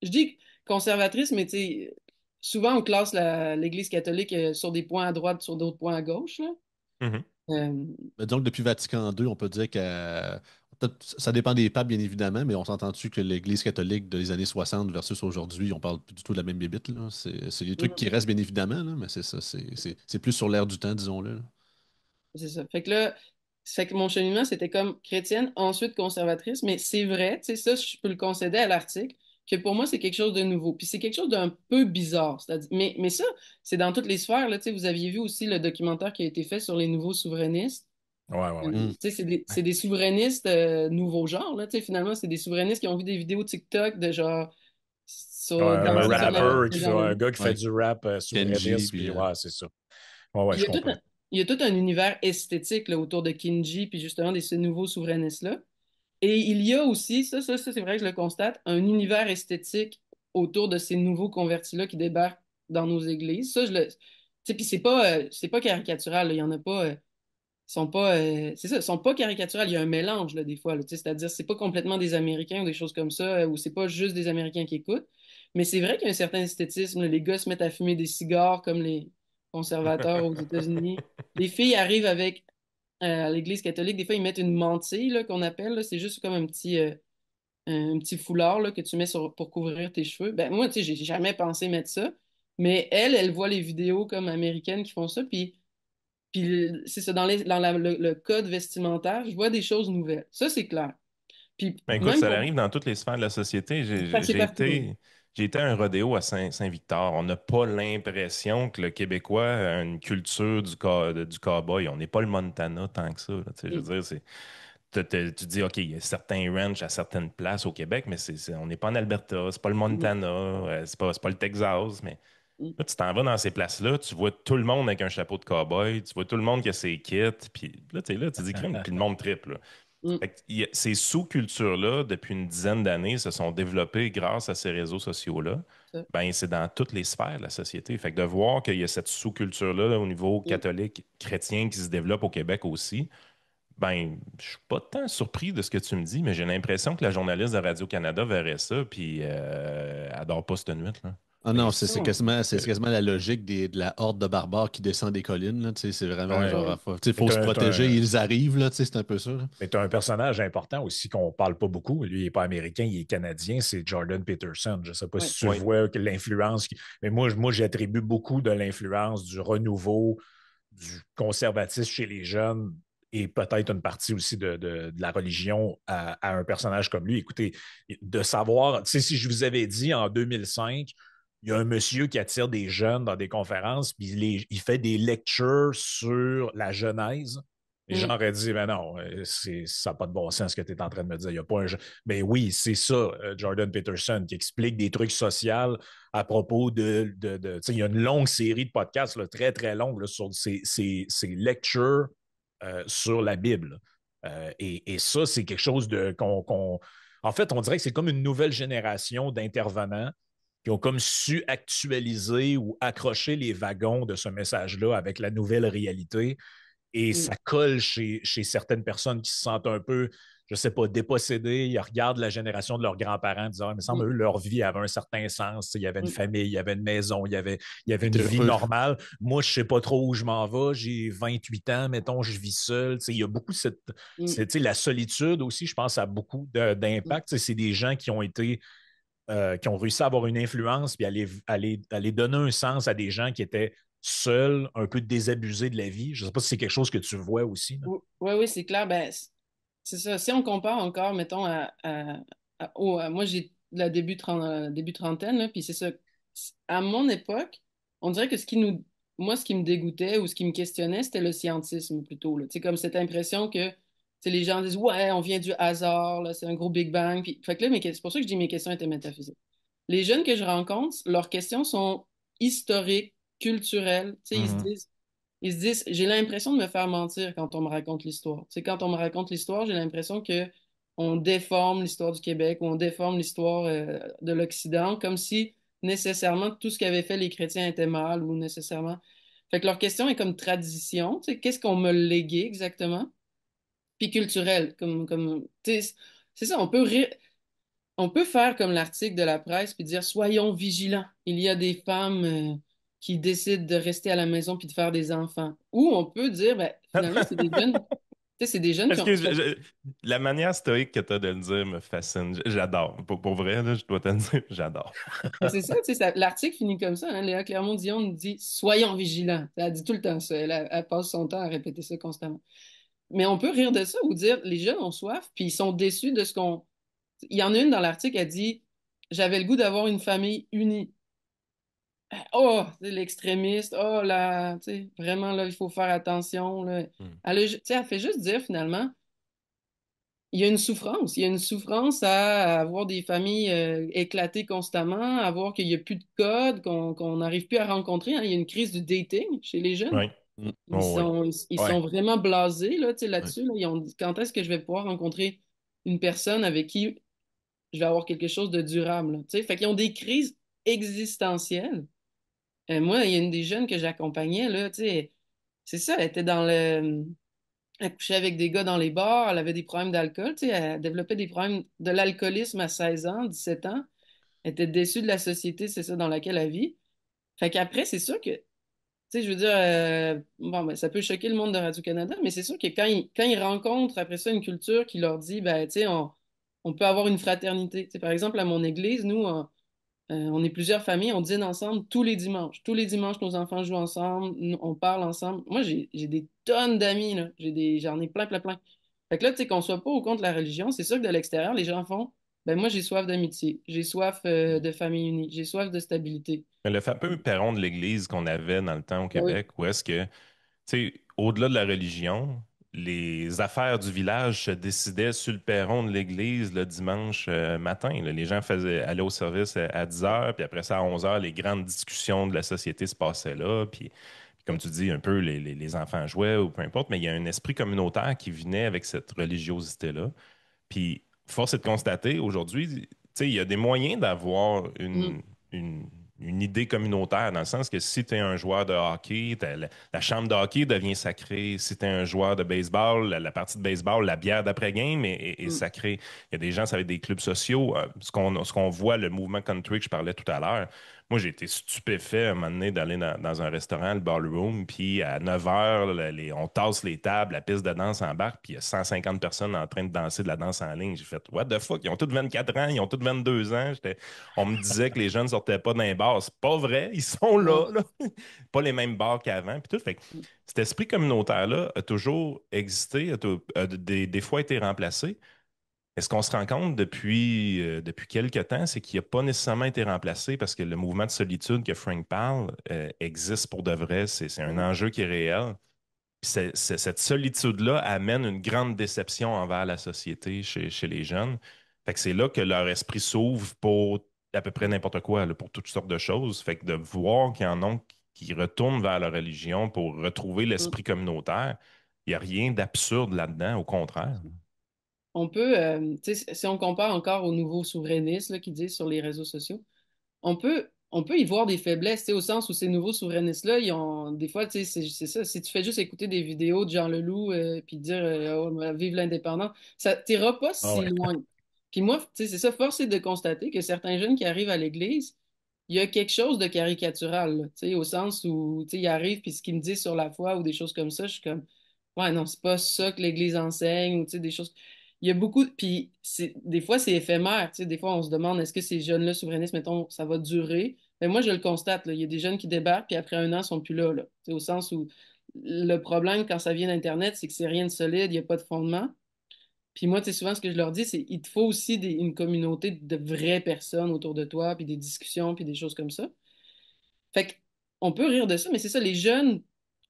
Je dis conservatrice, mais tu sais, souvent on classe l'Église catholique sur des points à droite, sur d'autres points à gauche, là. Mhm. Euh, Mais donc, depuis Vatican II, on peut dire que ça dépend des papes, bien évidemment, mais on s'entend-tu que l'Église catholique des années 60 versus aujourd'hui, on parle plus du tout de la même bébite, là. C'est des trucs qui restent, bien évidemment, là, mais c'est ça, c'est plus sur l'air du temps, disons-le, là. C'est ça. Fait que là, c'est que mon cheminement, c'était comme chrétienne, ensuite conservatrice, mais c'est vrai, tu sais, ça, je peux le concéder à l'article, que pour moi, c'est quelque chose de nouveau. Puis c'est quelque chose d'un peu bizarre. Mais ça, c'est dans toutes les sphères, là, tu sais, vous aviez vu aussi le documentaire qui a été fait sur les nouveaux souverainistes. Ouais, ouais, ouais. Mm. Tu sais, c'est des souverainistes nouveaux genres, là, tu sais, finalement, c'est des souverainistes qui ont vu des vidéos TikTok de genre, Ouais, un danser sur la rappeur un gars qui fait Ouais. du rap Kenji, souverainiste, puis puis ouais, c'est ça. Ouais, ouais, Puis je comprends. il y a tout un univers esthétique là, autour de Kinji, puis justement de ces nouveaux souverainistes-là. Et il y a aussi, ça c'est vrai que je le constate, un univers esthétique autour de ces nouveaux convertis-là qui débarquent dans nos églises. Ça, tu sais, puis c'est pas caricatural, là. Il y en a pas, sont pas, c'est ça, ils sont pas caricaturales. Il y a un mélange, là, des fois, là, tu sais, c'est-à-dire, c'est pas complètement des Américains ou des choses comme ça, ou c'est pas juste des Américains qui écoutent. Mais c'est vrai qu'il y a un certain esthétisme, là. Les gars se mettent à fumer des cigares comme les conservateurs aux États-Unis. Les filles arrivent avec, à l'Église catholique, des fois, ils mettent une mantille, là, qu'on appelle, là. C'est juste comme un petit foulard, là, que tu mets pour couvrir tes cheveux. Ben, moi, tu sais, j'ai jamais pensé mettre ça. Mais elle voit les vidéos comme américaines qui font ça, puis c'est ça, dans le code vestimentaire, je vois des choses nouvelles. Ça, c'est clair. Puis Ben écoute, même ça pour arrive dans toutes les sphères de la société. passer partout. Là. J'ai été à un rodéo à Saint-Victor. On n'a pas l'impression que le Québécois a une culture du cow-boy. On n'est pas le Montana tant que ça, là. Tu sais, je Mm, veux dire, tu dis, OK, il y a certains ranchs à certaines places au Québec, mais on n'est pas en Alberta, c'est pas le mm, Montana, c'est pas le Texas, mais mm. là, tu t'en vas dans ces places-là, tu vois tout le monde avec un chapeau de cow-boy, tu vois tout le monde qui a ses kits, puis là, tu sais, là, tu dis, crime, puis le monde triple. Mm. Fait que ces sous-cultures-là, depuis une dizaine d'années, se sont développées grâce à ces réseaux sociaux-là. Ça. Ben, c'est dans toutes les sphères de la société. Fait que de voir qu'il y a cette sous-culture-là là, au niveau Mm. catholique, chrétien qui se développe au Québec aussi, ben, je suis pas tant surpris de ce que tu me dis, mais j'ai l'impression que la journaliste de Radio-Canada verrait ça, puis elle dort pas cette nuit, là. Ah Ben, non, c'est c'est Non. quasiment, c'est quasiment la logique de la horde de barbares qui descend des collines. Là, tu sais, c'est vraiment ouais. genre, Ouais. faut Mais se protéger, ils arrivent, là, tu sais, c'est un peu ça. Là. tu as un personnage important aussi qu'on parle pas beaucoup. Lui, il n'est pas américain, il est canadien, c'est Jordan Peterson. Je ne sais pas Ouais. si tu Oui. vois que l'influence. Mais moi j'attribue beaucoup de l'influence du renouveau, du conservatisme chez les jeunes et peut-être une partie aussi de la religion à un personnage comme lui. Écoutez, de savoir, tu sais, si je vous avais dit en 2005, il y a un monsieur qui attire des jeunes dans des conférences, puis il fait des lectures sur la Genèse. Les gens Mm. auraient dit, ben non, ça n'a pas de bon sens ce que tu es en train de me dire. Il y a pas un... Mais oui, c'est ça, Jordan Peterson, qui explique des trucs sociaux à propos tu sais, il y a une longue série de podcasts, là, très, très longue, là, sur ces lectures sur la Bible. Et ça, c'est quelque chose En fait, on dirait que c'est comme une nouvelle génération d'intervenants qui ont comme su actualiser ou accrocher les wagons de ce message-là avec la nouvelle réalité. Et Mm. ça colle chez certaines personnes qui se sentent un peu, je ne sais pas, dépossédées. Ils regardent la génération de leurs grands-parents en disant, ah, il me semble, eux, Mm. leur vie avait un certain sens. Il y avait une Mm. famille, il y avait une maison, il y avait Il une était vie heureux. normale. Moi, je ne sais pas trop où je m'en vais. J'ai 28 ans, mettons, je vis seul. Il y a beaucoup Mm. la solitude aussi, je pense, a beaucoup Mm. d'impact. C'est des gens qui ont réussi à avoir une influence puis aller donner un sens à des gens qui étaient seuls, un peu désabusés de la vie. Je ne sais pas si c'est quelque chose que tu vois aussi. Là. Oui, oui, c'est clair. Ben, c'est ça. Si on compare encore, mettons, moi, j'ai la début trentaine, là, puis c'est ça. À mon époque, on dirait que moi, ce qui me dégoûtait ou ce qui me questionnait, c'était le scientisme plutôt, là. Tu sais, comme cette impression que, tu sais, les gens disent, ouais, on vient du hasard, là, c'est un gros Big Bang. Puis, fait que là, c'est pour ça que je dis mes questions étaient métaphysiques. Les jeunes que je rencontre, leurs questions sont historiques, culturelles. Tu sais, Mhm. ils se disent, j'ai l'impression de me faire mentir quand on me raconte l'histoire. Tu sais, quand on me raconte l'histoire, j'ai l'impression que on déforme l'histoire du Québec ou on déforme l'histoire de l'Occident comme si nécessairement tout ce qu'avaient fait les chrétiens était mal ou nécessairement. Fait que leur question est comme tradition, tu sais, qu'est-ce qu'on me légué exactement? Puis culturel, tu sais, c'est ça, on peut faire comme l'article de la presse puis dire soyons vigilants. Il y a des femmes qui décident de rester à la maison puis de faire des enfants. Ou on peut dire ben, finalement c'est des jeunes, tu sais, c'est des jeunes qui ont. Excuse, la manière stoïque que tu as de le dire me fascine. J'adore. Pour vrai, là, je dois te le dire, j'adore. Ben, c'est ça, tu sais, l'article finit comme ça. Hein. Léa Clermont-Dion nous dit soyons vigilants. Elle dit tout le temps ça. Elle passe son temps à répéter ça constamment. Mais on peut rire de ça ou dire les jeunes ont soif puis ils sont déçus de ce qu'on. Il y en a une dans l'article, elle dit j'avais le goût d'avoir une famille unie. Oh, c'est l'extrémiste, oh là, tu sais, vraiment là, il faut faire attention, là. Hmm. Tu sais, elle fait juste dire finalement, il y a une souffrance à avoir des familles éclatées constamment, à voir qu'il n'y a plus de code, qu'on n'arrive plus à rencontrer, hein. Il y a une crise du dating chez les jeunes. Oui. Mm. Oh, oui. Ils Ouais. sont vraiment blasés là, tu sais, Ouais. là-dessus, là. Ils ont dit, quand est-ce que je vais pouvoir rencontrer une personne avec qui je vais avoir quelque chose de durable, là, tu sais. Fait qu'ils ont des crises existentielles. Moi, il y a une des jeunes que j'accompagnais, là, tu sais, c'est ça, elle était dans le. Elle couchait avec des gars dans les bars, elle avait des problèmes d'alcool, tu sais, elle développait des problèmes de l'alcoolisme à 16 ans, 17 ans. Elle était déçue de la société, c'est ça, dans laquelle elle vit. Fait qu'après, c'est sûr que, tu sais, je veux dire, bon, ben, ça peut choquer le monde de Radio-Canada, mais c'est sûr que quand ils rencontrent après ça une culture qui leur dit, ben, tu sais, on peut avoir une fraternité. Tu sais, par exemple, à mon église, nous, on est plusieurs familles, on dîne ensemble tous les dimanches. Tous les dimanches, nos enfants jouent ensemble, on parle ensemble. Moi, j'ai des tonnes d'amis, là. J'en ai plein, plein, plein. Fait que là, tu sais, qu'on soit pas au contre la religion, c'est sûr que de l'extérieur, les gens font, ben moi, j'ai soif d'amitié, j'ai soif de famille unie, j'ai soif de stabilité. Mais le fameux perron de l'église qu'on avait dans le temps au Ben oui, Québec, où est-ce que, tu sais, au-delà de la religion, les affaires du village se décidaient sur le perron de l'église le dimanche matin, là. Les gens allaient au service à 10 heures, puis après ça, à 11 heures, les grandes discussions de la société se passaient là. Puis comme tu dis, un peu les enfants jouaient ou peu importe, mais il y a un esprit communautaire qui venait avec cette religiosité-là. Puis, force est de constater, aujourd'hui, tu sais, il y a des moyens d'avoir Mhm. une, une idée communautaire, dans le sens que si tu es un joueur de hockey, la chambre de hockey devient sacrée. Si tu es un joueur de baseball, la partie de baseball, la bière d'après-game est Mhm. sacrée. Il y a des gens, ça va être des clubs sociaux. Ce qu'on voit, le mouvement country que je parlais tout à l'heure, moi, j'ai été stupéfait à un moment donné d'aller dans un restaurant, le ballroom, puis à 9 heures, on tasse les tables, la piste de danse embarque, puis il y a 150 personnes en train de danser de la danse en ligne. J'ai fait, what the fuck? Ils ont tous 24 ans, ils ont tous 22 ans. On me disait que les jeunes ne sortaient pas d'un bar. C'est pas vrai, ils sont Non. là. Pas les mêmes bars qu'avant. Puis tout. Fait que cet esprit communautaire-là a toujours existé, a des fois été remplacé. Et ce qu'on se rend compte depuis quelques temps, c'est qu'il n'a pas nécessairement été remplacé parce que le mouvement de solitude que Frank parle existe pour de vrai. C'est un enjeu qui est réel. Puis cette solitude-là amène une grande déception envers la société chez les jeunes. Fait que c'est là que leur esprit s'ouvre pour à peu près n'importe quoi, là, pour toutes sortes de choses. Fait que de voir qu'il y en a qui retournent vers la religion pour retrouver Mhm. l'esprit communautaire, il n'y a rien d'absurde là-dedans, au contraire. On peut, tu sais, si on compare encore aux nouveaux souverainistes là, qui disent sur les réseaux sociaux, on peut y voir des faiblesses, tu sais, au sens où ces nouveaux souverainistes-là, ils ont des fois, tu sais, c'est ça. Si tu fais juste écouter des vidéos de Jean Leloup puis dire oh, vive l'indépendance, ça t'ira pas Ah si ouais. loin. Puis moi, tu sais, c'est ça, force est de constater que certains jeunes qui arrivent à l'église, il y a quelque chose de caricatural, là, tu sais, au sens où, tu sais, ils arrivent puis ce qu'ils me disent sur la foi ou des choses comme ça, je suis comme, ouais, non, c'est pas ça que l'église enseigne ou, tu sais, des choses. Il y a beaucoup, puis des fois, c'est éphémère. Tu sais, des fois, on se demande est-ce que ces jeunes-là, souverainistes, mettons, ça va durer. Mais moi, je le constate. Là, il y a des jeunes qui débarquent, puis après un an, ils sont plus là. Tu sais, au sens où le problème, quand ça vient d'Internet, c'est que c'est rien de solide, il n'y a pas de fondement. Puis moi, tu sais, souvent, ce que je leur dis, c'est il te faut aussi une communauté de vraies personnes autour de toi, puis des discussions, puis des choses comme ça. Fait que, on peut rire de ça, mais c'est ça, les jeunes,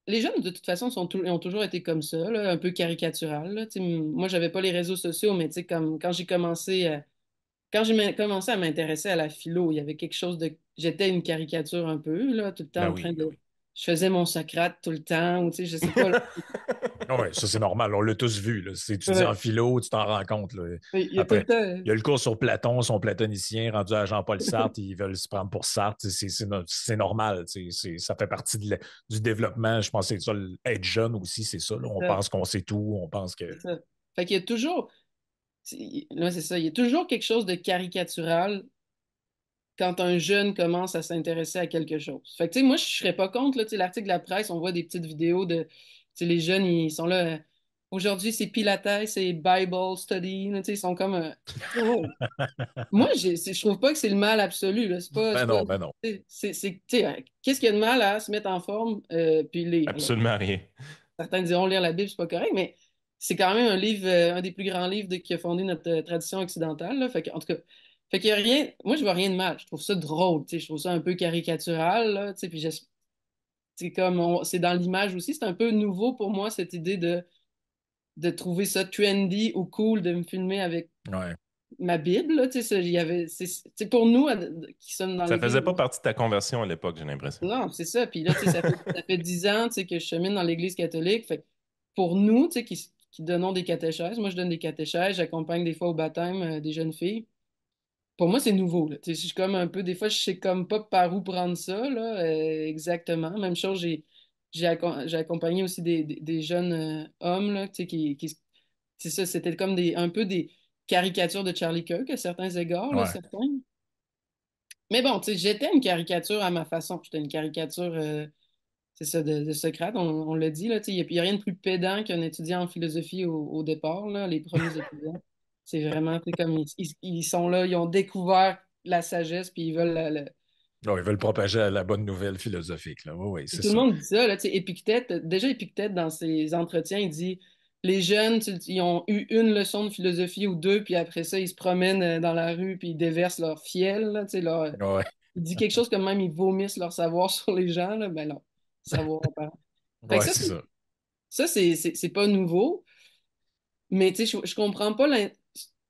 de toute façon, ont toujours été comme ça, là, un peu caricatural. Là. Tu sais, moi, j'avais pas les réseaux sociaux, mais tu sais, comme quand j'ai commencé à m'intéresser à la philo, il y avait quelque chose de, j'étais une caricature un peu, là, tout le temps Ben en train oui, ben de, oui. je faisais mon Socrate tout le temps, ou tu sais, je sais pas, là. Ah ouais, ça c'est normal, on l'a tous vu. Là. Si tu dis en Ouais. philo, tu t'en rends compte. Là. Il y a tout le Après, temps, il y a le cours sur Platon, son platonicien, rendu à Jean-Paul Sartre, ils veulent se prendre pour Sartre. C'est normal. Ça fait partie du développement. Je pense que c'est ça, être jeune aussi, c'est ça. Là. On ça, pense qu'on sait tout, on pense que. c'est ça. Fait qu'il y a toujours, là, c'est ça, il y a toujours quelque chose de caricatural quand un jeune commence à s'intéresser à quelque chose. Fait que, tu sais, moi, je serais pas contre, là, tu sais, l'article de la presse, on voit des petites vidéos de, tu sais, les jeunes, ils sont là, aujourd'hui, c'est Pilates, c'est Bible study, là, tu sais, ils sont comme, tu sais, moi, je trouve pas que c'est le mal absolu, là, Ben c'est pas, non, ben non. tu sais, qu'est-ce qu'il y a de mal à se mettre en forme, puis lire, là? Absolument rien. Certains diront lire la Bible, c'est pas correct, mais c'est quand même un livre, un des plus grands livres qui a fondé notre tradition occidentale. Là. Fait que, en tout cas, fait qu'il y a rien. Moi, je vois rien de mal. Je trouve ça drôle. Tu sais, je trouve ça un peu caricatural. Là, tu sais, puis c'est comme c'est dans l'image aussi. C'est un peu nouveau pour moi, cette idée de trouver ça trendy ou cool de me filmer avec Ouais. ma Bible. Là, tu sais, il y avait, c'est pour nous qui sommes dans Ça l'Église. faisait pas partie de ta conversion à l'époque, j'ai l'impression. Non, c'est ça. Puis là, tu sais, ça fait 10 ans, tu sais, que je chemine dans l'Église catholique. Fait que pour nous, tu sais, qui donnons des catéchèses, moi, je donne des catéchèses, j'accompagne des fois au baptême des jeunes filles. Pour moi, c'est nouveau, là. Tu sais, je suis comme un peu, des fois, je sais comme pas par où prendre ça, là, exactement. Même chose, j'ai accompagné aussi des jeunes hommes, là, tu sais, c'est ça, c'était comme un peu des caricatures de Charlie Kirk à certains égards, là, Ouais. certains. Mais bon, tu sais, j'étais une caricature à ma façon. J'étais une caricature, c'est ça, de Socrate, on l'a dit, là, tu sais, il n'y a rien de plus pédant qu'un étudiant en philosophie au départ, là, les premiers étudiants. C'est vraiment, tu sais, comme ils sont là, ils ont découvert la sagesse, puis ils veulent Non, ils veulent propager la bonne nouvelle philosophique. Là. Oui, oui, c'est tout le ça. monde dit ça, là, tu sais, Épictète, déjà Épictète, dans ses entretiens, il dit, les jeunes, ils ont eu une leçon de philosophie ou deux, puis après ça, ils se promènent dans la rue, puis ils déversent leur fiel, là, tu sais, Ouais, il dit quelque chose comme même ils vomissent leur savoir sur les gens, là, ben non, savoir apparent. Fait que ouais, c'est ça. ça, c'est pas nouveau, mais tu sais, je comprends pas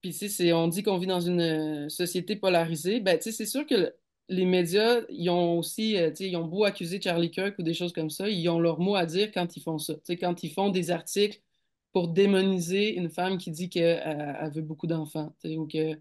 Puis tu sais, on dit qu'on vit dans une société polarisée. Ben, tu sais, c'est sûr que les médias, ils ont aussi, tu sais, ils ont beau accuser Charlie Kirk ou des choses comme ça, ils ont leur mot à dire quand ils font ça. Tu sais, quand ils font des articles pour démoniser une femme qui dit qu'elle elle veut beaucoup d'enfants, tu sais, ou que...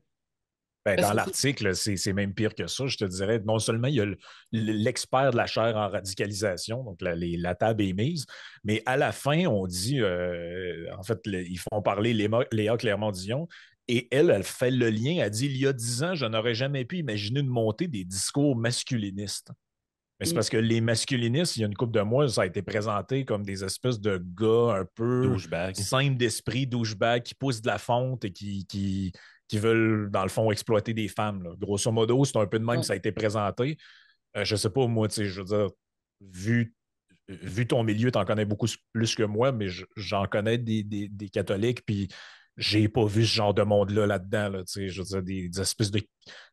Ben, Parce dans que l'article, c'est même pire que ça. Je te dirais, non seulement il y a l'expert de la chaire en radicalisation, donc la table est mise, mais à la fin, on dit, en fait, ils font parler Léa Clermont-Dion, et elle fait le lien, elle dit, il y a 10 ans, je n'aurais jamais pu imaginer une montée des discours masculinistes. Mais c'est Mm. parce que les masculinistes, il y a une couple de mois, ça a été présenté comme des espèces de gars un peu Douchebag. simples d'esprit, douchebag, qui poussent de la fonte et qui veulent, dans le fond, exploiter des femmes, là. Grosso modo, c'est un peu de même que Ouais. ça a été présenté. Je sais pas, moi, tu sais, je veux dire, vu, vu ton milieu, tu en connais beaucoup plus que moi, mais j'en connais des catholiques, puis j'ai pas vu ce genre de monde-là là-dedans, là, tu sais, je veux dire, des espèces de,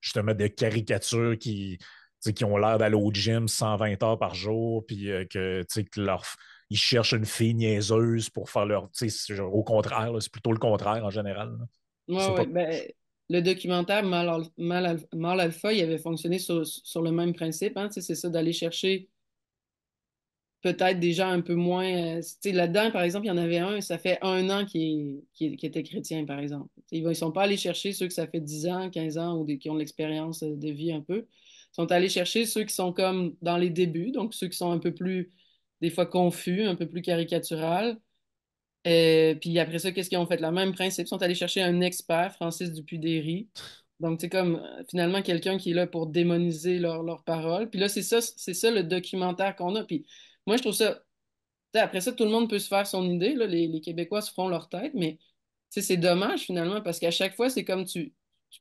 justement, de caricatures tu sais, qui ont l'air d'aller au gym 120 heures par jour, puis tu sais, ils cherchent une fille niaiseuse pour faire leur, tu sais, au contraire, là, c'est plutôt le contraire en général, là. Je Ouais, sais pas. ouais. Ben, le documentaire Mâle Alpha, il avait fonctionné sur le même principe, hein, tu sais, c'est ça, d'aller chercher peut-être des gens un peu moins. Tu sais, là-dedans, par exemple, il y en avait un, ça fait 1 an qui était chrétien, par exemple. Tu sais, ils sont pas allés chercher ceux que ça fait 10 ans, 15 ans ou qui ont de l'expérience de vie un peu. Ils sont allés chercher ceux qui sont comme dans les débuts, donc ceux qui sont un peu plus, des fois confus, un peu plus caricatural. Puis après ça, qu'est-ce qu'ils ont fait? Le même principe, ils sont allés chercher un expert, Francis Dupuy-Derry. Donc, c'est comme finalement quelqu'un qui est là pour démoniser leurs paroles. Puis là, c'est ça le documentaire qu'on a. Puis moi, je trouve ça. Tu sais, après ça, tout le monde peut se faire son idée. Là, les Québécois se feront leur tête, mais tu sais, c'est dommage finalement parce qu'à chaque fois, c'est comme tu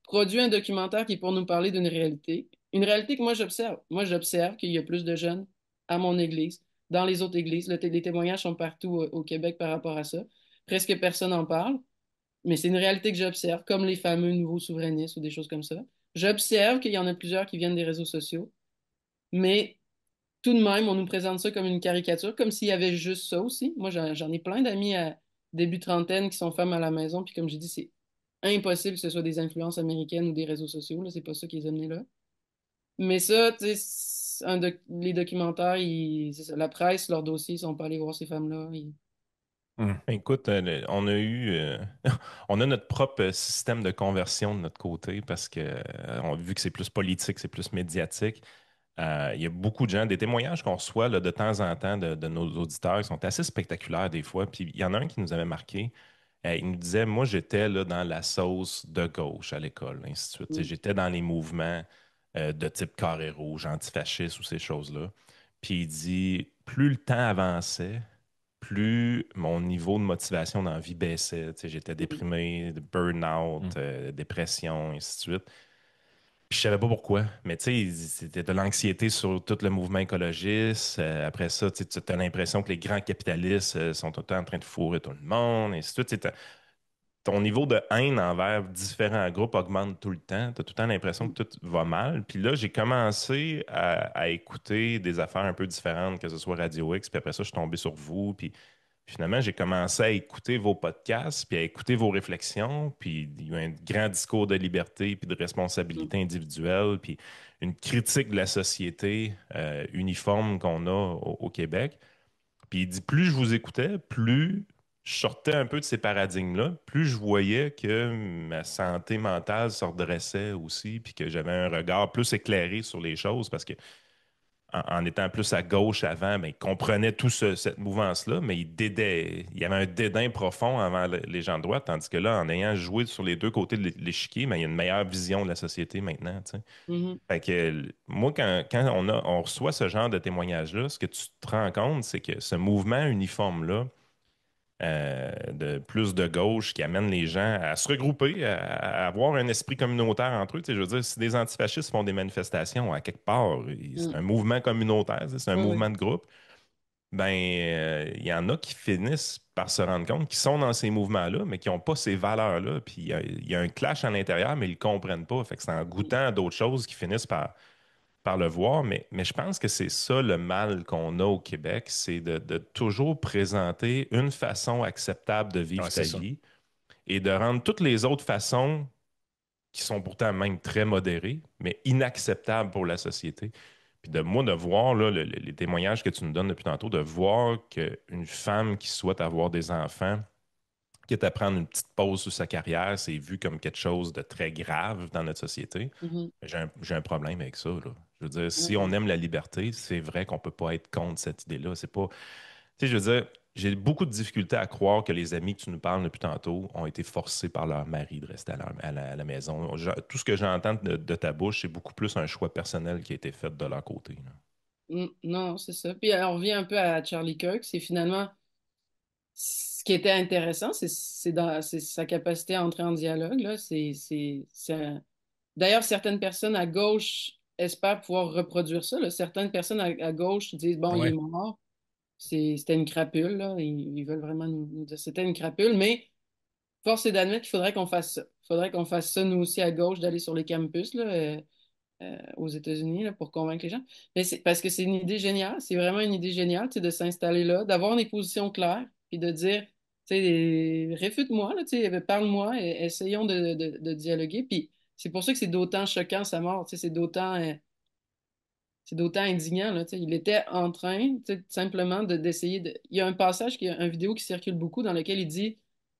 produis un documentaire qui est pour nous parler d'une réalité. Une réalité que moi, j'observe. Moi, j'observe qu'il y a plus de jeunes à mon église, dans les autres églises. Les témoignages sont partout au Québec par rapport à ça. Presque personne n'en parle, mais c'est une réalité que j'observe, comme les fameux nouveaux souverainistes ou des choses comme ça. J'observe qu'il y en a plusieurs qui viennent des réseaux sociaux, mais tout de même, on nous présente ça comme une caricature, comme s'il y avait juste ça aussi. Moi, j'en ai plein d'amis à début trentaine qui sont femmes à la maison, puis comme j'ai dit, c'est impossible que ce soit des influences américaines ou des réseaux sociaux, là, c'est pas ça qui les a amenés là. Mais ça, tu sais, les documentaires, c'est ça, la presse, leurs dossiers, ils sont pas allés voir ces femmes-là. Hum. Écoute, on a eu, on a notre propre système de conversion de notre côté parce que, vu que c'est plus politique, c'est plus médiatique, il y a beaucoup de gens, des témoignages qu'on reçoit là, de temps en temps de nos auditeurs qui sont assez spectaculaires des fois. Puis il y en a un qui nous avait marqué. Il nous disait, moi, j'étais là dans la sauce de gauche à l'école, ainsi de suite. Tu sais, Mm, j'étais dans les mouvements de type carré rouge, antifasciste ou ces choses-là. Puis il dit, plus le temps avançait, plus mon niveau de motivation dans la vie baissait. Tu sais, j'étais mm, déprimé, de burn-out, Hum. dépression, ainsi de suite. Puis je savais pas pourquoi, mais tu sais, c'était de l'anxiété sur tout le mouvement écologiste. Après ça, tu as l'impression que les grands capitalistes sont tout le temps en train de fourrer tout le monde, et ainsi de suite. Tu sais, ton niveau de haine envers différents groupes augmente tout le temps. Tu as tout le temps l'impression mm, que tout va mal. Puis là, j'ai commencé à écouter des affaires un peu différentes, que ce soit Radio X, puis après ça, je suis tombé sur vous. Puis finalement, j'ai commencé à écouter vos podcasts, puis à écouter vos réflexions. Puis il y a eu un grand discours de liberté, puis de mm, responsabilité individuelle, puis une critique de la société uniforme qu'on a au Québec. Puis il dit, plus je vous écoutais, plus je sortais un peu de ces paradigmes-là, plus je voyais que ma santé mentale se redressait aussi, puis que j'avais un regard plus éclairé sur les choses, parce que en étant plus à gauche avant, ben, il comprenait tout cette mouvance-là, mais il y avait un dédain profond envers les gens de droite, tandis que là, en ayant joué sur les deux côtés de l'échiquier, ben, il y a une meilleure vision de la société maintenant, tu sais. mhm, Fait que moi, quand on reçoit ce genre de témoignage-là, ce que tu te rends compte, c'est que ce mouvement uniforme-là, de plus de gauche qui amène les gens à se regrouper, à avoir un esprit communautaire entre eux. Tu sais, je veux dire, si des antifascistes font des manifestations à quelque part, c'est mm. un mouvement communautaire, tu sais, c'est un Oui, mouvement oui. de groupe, ben il y en a qui finissent par se rendre compte qu'ils sont dans ces mouvements-là, mais qui n'ont pas ces valeurs-là. Puis il y a un clash à l'intérieur, mais ils ne le comprennent pas. Fait que c'est en Mm, goûtant à d'autres choses qu'ils finissent par le voir, mais je pense que c'est ça le mal qu'on a au Québec, c'est de toujours présenter une façon acceptable de Ouais, vivre ta c'est ça. vie et de rendre toutes les autres façons qui sont pourtant même très modérés, mais inacceptables pour la société. Puis de voir là, les témoignages que tu nous donnes depuis tantôt, de voir qu'une femme qui souhaite avoir des enfants, quitte à prendre une petite pause sur sa carrière, c'est vu comme quelque chose de très grave dans notre société. Mhm. J'ai un problème avec ça, là. Je veux dire, si on Ouais. aime la liberté, c'est vrai qu'on ne peut pas être contre cette idée-là. C'est pas. Tu sais, je veux dire, j'ai beaucoup de difficultés à croire que les amis que tu nous parles depuis tantôt ont été forcés par leur mari de rester à la maison. Tout ce que j'entends de ta bouche, c'est beaucoup plus un choix personnel qui a été fait de leur côté, là. Non, c'est ça. Puis on revient un peu à Charlie Kirk. C'est finalement ce qui était intéressant, c'est sa capacité à entrer en dialogue, là. D'ailleurs, certaines personnes à gauche espèrent pouvoir reproduire ça, là. Certaines personnes à gauche disent, bon, il est Ouais. mort. C'était une crapule, là. Ils veulent vraiment nous dire c'était une crapule, mais force est d'admettre qu'il faudrait qu'on fasse ça. Il faudrait qu'on fasse ça, nous aussi, à gauche, d'aller sur les campus, là, aux États-Unis, là, pour convaincre les gens. Mais c'est parce que c'est une idée géniale. C'est vraiment une idée géniale, tu sais, de s'installer là, d'avoir des positions claires, puis de dire, tu sais, réfute-moi, là, tu sais, parle-moi, et essayons de dialoguer. Puis c'est pour ça que c'est d'autant choquant sa mort, tu sais, c'est d'autant indignant, là, tu sais. Il était en train, tu sais, simplement d'essayer de. Il y a un passage, une vidéo qui circule beaucoup dans lequel il dit,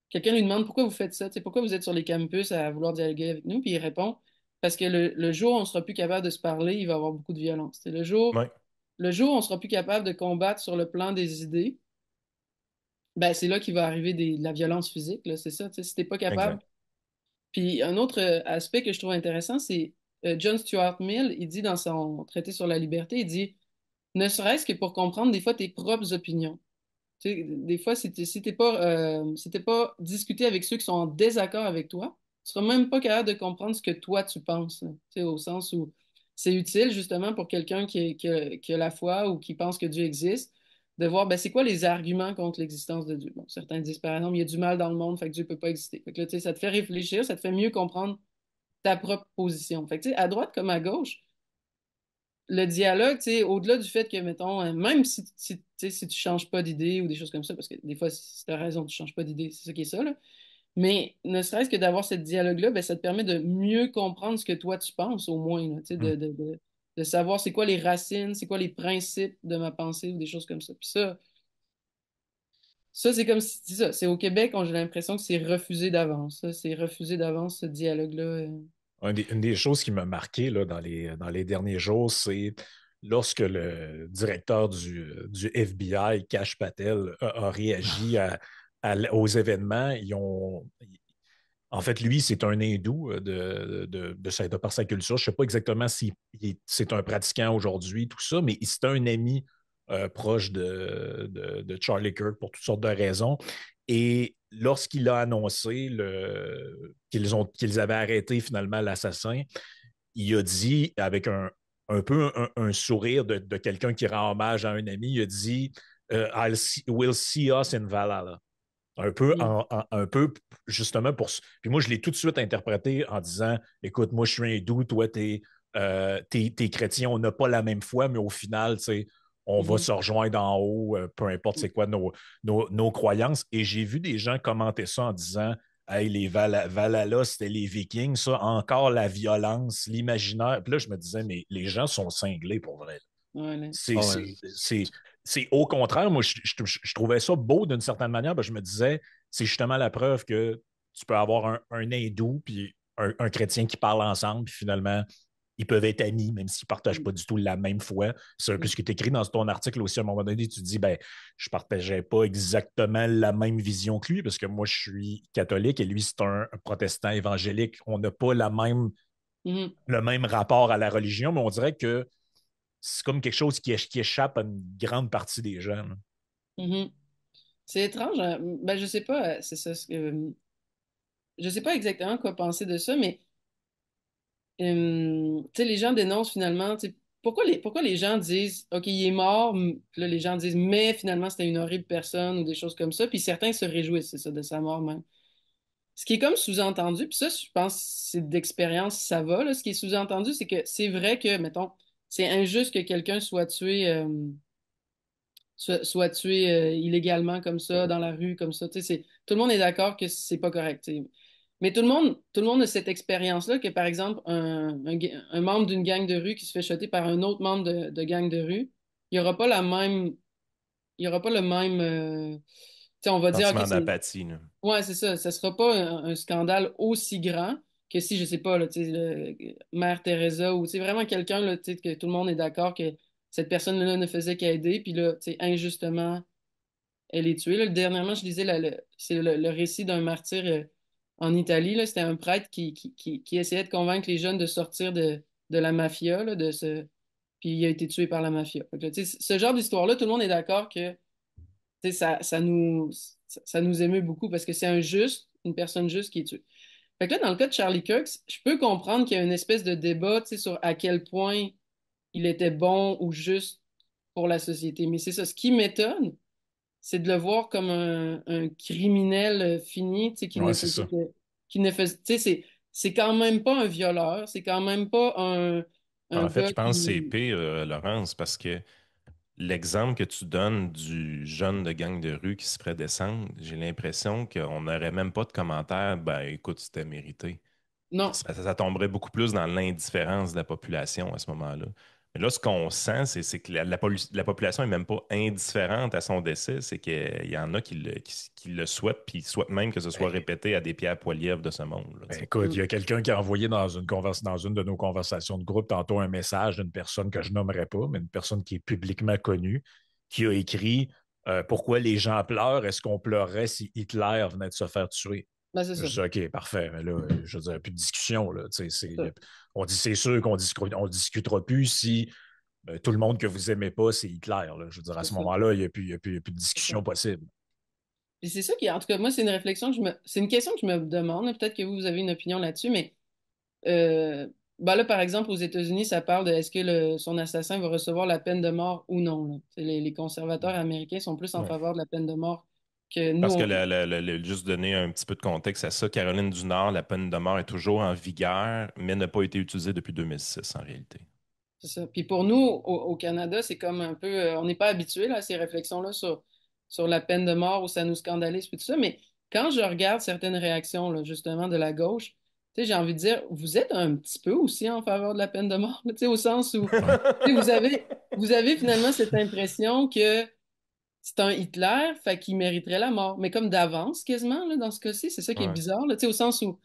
quelqu'un lui demande pourquoi vous faites ça, tu sais, pourquoi vous êtes sur les campus à vouloir dialoguer avec nous, puis il répond, parce que le jour où on sera plus capable de se parler, il va y avoir beaucoup de violence. Tu sais, Ouais, le jour où on sera plus capable de combattre sur le plan des idées, ben c'est là qu'il va arriver de la violence physique, là, c'est ça, tu sais, si t'es pas capable. exact. Puis un autre aspect que je trouve intéressant, c'est John Stuart Mill, il dit dans son traité sur la liberté, il dit ne serait-ce que pour comprendre des fois tes propres opinions. Tu sais, des fois, si t'es pas discuté avec ceux qui sont en désaccord avec toi, tu seras même pas capable de comprendre ce que toi tu penses, là. Tu sais, au sens où c'est utile justement pour quelqu'un qui a la foi ou qui pense que Dieu existe, de voir ben, c'est quoi les arguments contre l'existence de Dieu. Bon, certains disent par exemple, il y a du mal dans le monde, fait que Dieu peut pas exister. Fait que là, tu sais, ça te fait réfléchir, ça te fait mieux comprendre ta propre position. Fait que, tu sais, à droite comme à gauche, le dialogue, tu sais, au-delà du fait que, mettons, même tu sais, si tu changes pas d'idée ou des choses comme ça, parce que des fois, si tu as raison, tu changes pas d'idée, c'est ça qui est ça, là. Mais ne serait-ce que d'avoir ce dialogue-là, ben, ça te permet de mieux comprendre ce que toi tu penses, au moins, là, tu sais, Hmm. de savoir c'est quoi les racines, c'est quoi les principes de ma pensée ou des choses comme ça. Puis ça c'est comme si, c'est ça, c'est au Québec, j'ai l'impression que c'est refusé d'avance. Ça, c'est refusé d'avance, ce dialogue-là. Une des choses qui m'a marqué là, dans les derniers jours, c'est lorsque le directeur du FBI, Kash Patel, a réagi aux événements. En fait, lui, c'est un hindou de par sa culture. Je ne sais pas exactement si c'est un pratiquant aujourd'hui, tout ça, mais c'est un ami proche de Charlie Kirk pour toutes sortes de raisons. Et lorsqu'il a annoncé qu'ils avaient arrêté finalement l'assassin, il a dit avec un peu un sourire de quelqu'un qui rend hommage à un ami, il a dit We'll see us in Valhalla. Mhm. Un peu justement pour. Puis moi, je l'ai tout de suite interprété en disant écoute, moi, je suis hindou, toi, t'es chrétien, on n'a pas la même foi, mais au final, tu sais, on va Mhm. se rejoindre en haut, peu importe c'est quoi nos croyances. Et j'ai vu des gens commenter ça en disant hey, les Valhalla, c'était les Vikings, ça, encore la violence, l'imaginaire. Puis là, je me disais, mais les gens sont cinglés pour vrai. Ouais, là. C'est, Ah c'est, ouais. c'est, c'est au contraire, moi, je trouvais ça beau d'une certaine manière. Je me disais, c'est justement la preuve que tu peux avoir un hindou puis un chrétien qui parlent ensemble, puis finalement, ils peuvent être amis, même s'ils ne partagent pas du tout la même foi. C'est un peu ce qui est écrit dans ton article aussi. À un moment donné, tu dis, ben, je ne partageais pas exactement la même vision que lui, parce que moi, je suis catholique et lui, c'est un protestant évangélique. On n'a pas Mhm. le même rapport à la religion, mais on dirait que c'est comme quelque chose qui échappe à une grande partie des gens, là. Mhm. C'est étrange, hein. Ben, je sais pas, c'est ça. Je sais pas exactement quoi penser de ça, mais tu sais, les gens dénoncent finalement. Tu sais, pourquoi les gens disent OK, il est mort, puis là, les gens disent mais finalement c'était une horrible personne ou des choses comme ça, puis certains se réjouissent, c'est ça, de sa mort même. Ce qui est comme sous-entendu, puis ça, je pense, c'est d'expérience, ça va, là. Ce qui est sous-entendu, c'est que c'est vrai que, mettons, c'est injuste que quelqu'un soit tué illégalement comme ça, dans la rue, comme ça. Tu sais, tout le monde est d'accord que c'est pas correct, tu sais. Mais tout le monde a cette expérience-là que, par exemple, un membre d'une gang de rue qui se fait shotter par un autre membre de gang de rue, il n'y aura pas la même, il y aura pas le même, tu sais, on va dire, OK, Sentiment d'apathie, là. ouais, c'est ça, ça sera pas un scandale aussi grand que si, je sais pas, là, tu sais, Mère Teresa ou, tu sais, vraiment quelqu'un, là, tu sais, que tout le monde est d'accord que cette personne-là ne faisait qu'aider, puis là, tu sais, injustement, elle est tuée. Là, dernièrement, je lisais c'est le récit d'un martyr en Italie. Là. C'était un prêtre qui essayait de convaincre les jeunes de sortir de la mafia, là, puis il a été tué par la mafia. Fait que, tu sais, ce genre d'histoire-là, tout le monde est d'accord que tu sais, ça nous émeut beaucoup parce que c'est une personne juste qui est tuée. Fait que là, dans le cas de Charlie Kirk, je peux comprendre qu'il y a une espèce de débat, tu sais, sur à quel point il était bon ou juste pour la société. Mais c'est ça, ce qui m'étonne, c'est de le voir comme un criminel fini, tu sais, Ouais, c'est ça. qui ne faisait, tu sais, c'est quand même pas un violeur, c'est quand même pas un En fait, gars je pense que c'est qui, pire, Laurence, parce que l'exemple que tu donnes du jeune de gang de rue qui se ferait descendre, j'ai l'impression qu'on n'aurait même pas de commentaire. Ben, écoute, c'était mérité. non, Ça tomberait beaucoup plus dans l'indifférence de la population à ce moment-là. Mais là, ce qu'on sent, c'est que la population n'est même pas indifférente à son décès, c'est qu'il y en a qui le souhaitent, puis ils souhaitent même que ce soit Ben, répété à des pierres poilièvres de ce monde, là, tu sais. écoute, il y a quelqu'un qui a envoyé dans une de nos conversations de groupe tantôt un message d'une personne que je nommerai pas, mais une personne qui est publiquement connue, qui a écrit pourquoi les gens pleurent, est-ce qu'on pleurerait si Hitler venait de se faire tuer? ben c'est Je ça, dis OK, parfait. Mais là, je veux dire, plus de discussion. Là, c'est ça. on dit c'est sûr qu'on on discutera plus si tout le monde que vous aimez pas, c'est Hitler. Là. Je veux dire, à C'est ce ça, moment-là, il y a plus de c'est ça. discussion possible. Et c'est ça qui, en tout cas, moi, c'est une réflexion c'est une question que je me demande, peut-être que vous avez une opinion là-dessus, mais Euh, ben là, par exemple, aux États-Unis, ça parle de est-ce que son assassin va recevoir la peine de mort ou non. Là. Les conservateurs américains sont plus en Ouais. faveur de la peine de mort que nous. Parce que juste donner un petit peu de contexte à ça, Caroline du Nord, la peine de mort est toujours en vigueur, mais n'a pas été utilisée depuis 2006 en réalité. C'est ça. Puis pour nous, au Canada, c'est comme un peu, on n'est pas habitué là, à ces réflexions-là sur la peine de mort où ça nous scandalise puis tout ça. Mais quand je regarde certaines réactions, là, justement, de la gauche, tu sais, j'ai envie de dire, vous êtes un petit peu aussi en faveur de la peine de mort, là, tu sais, au sens où Ouais. tu sais, vous avez finalement cette impression que c'est un Hitler, fait qu'il mériterait la mort. Mais comme d'avance, quasiment, là, dans ce cas-ci, c'est ça qui est Ouais. bizarre, là, tu sais, au sens où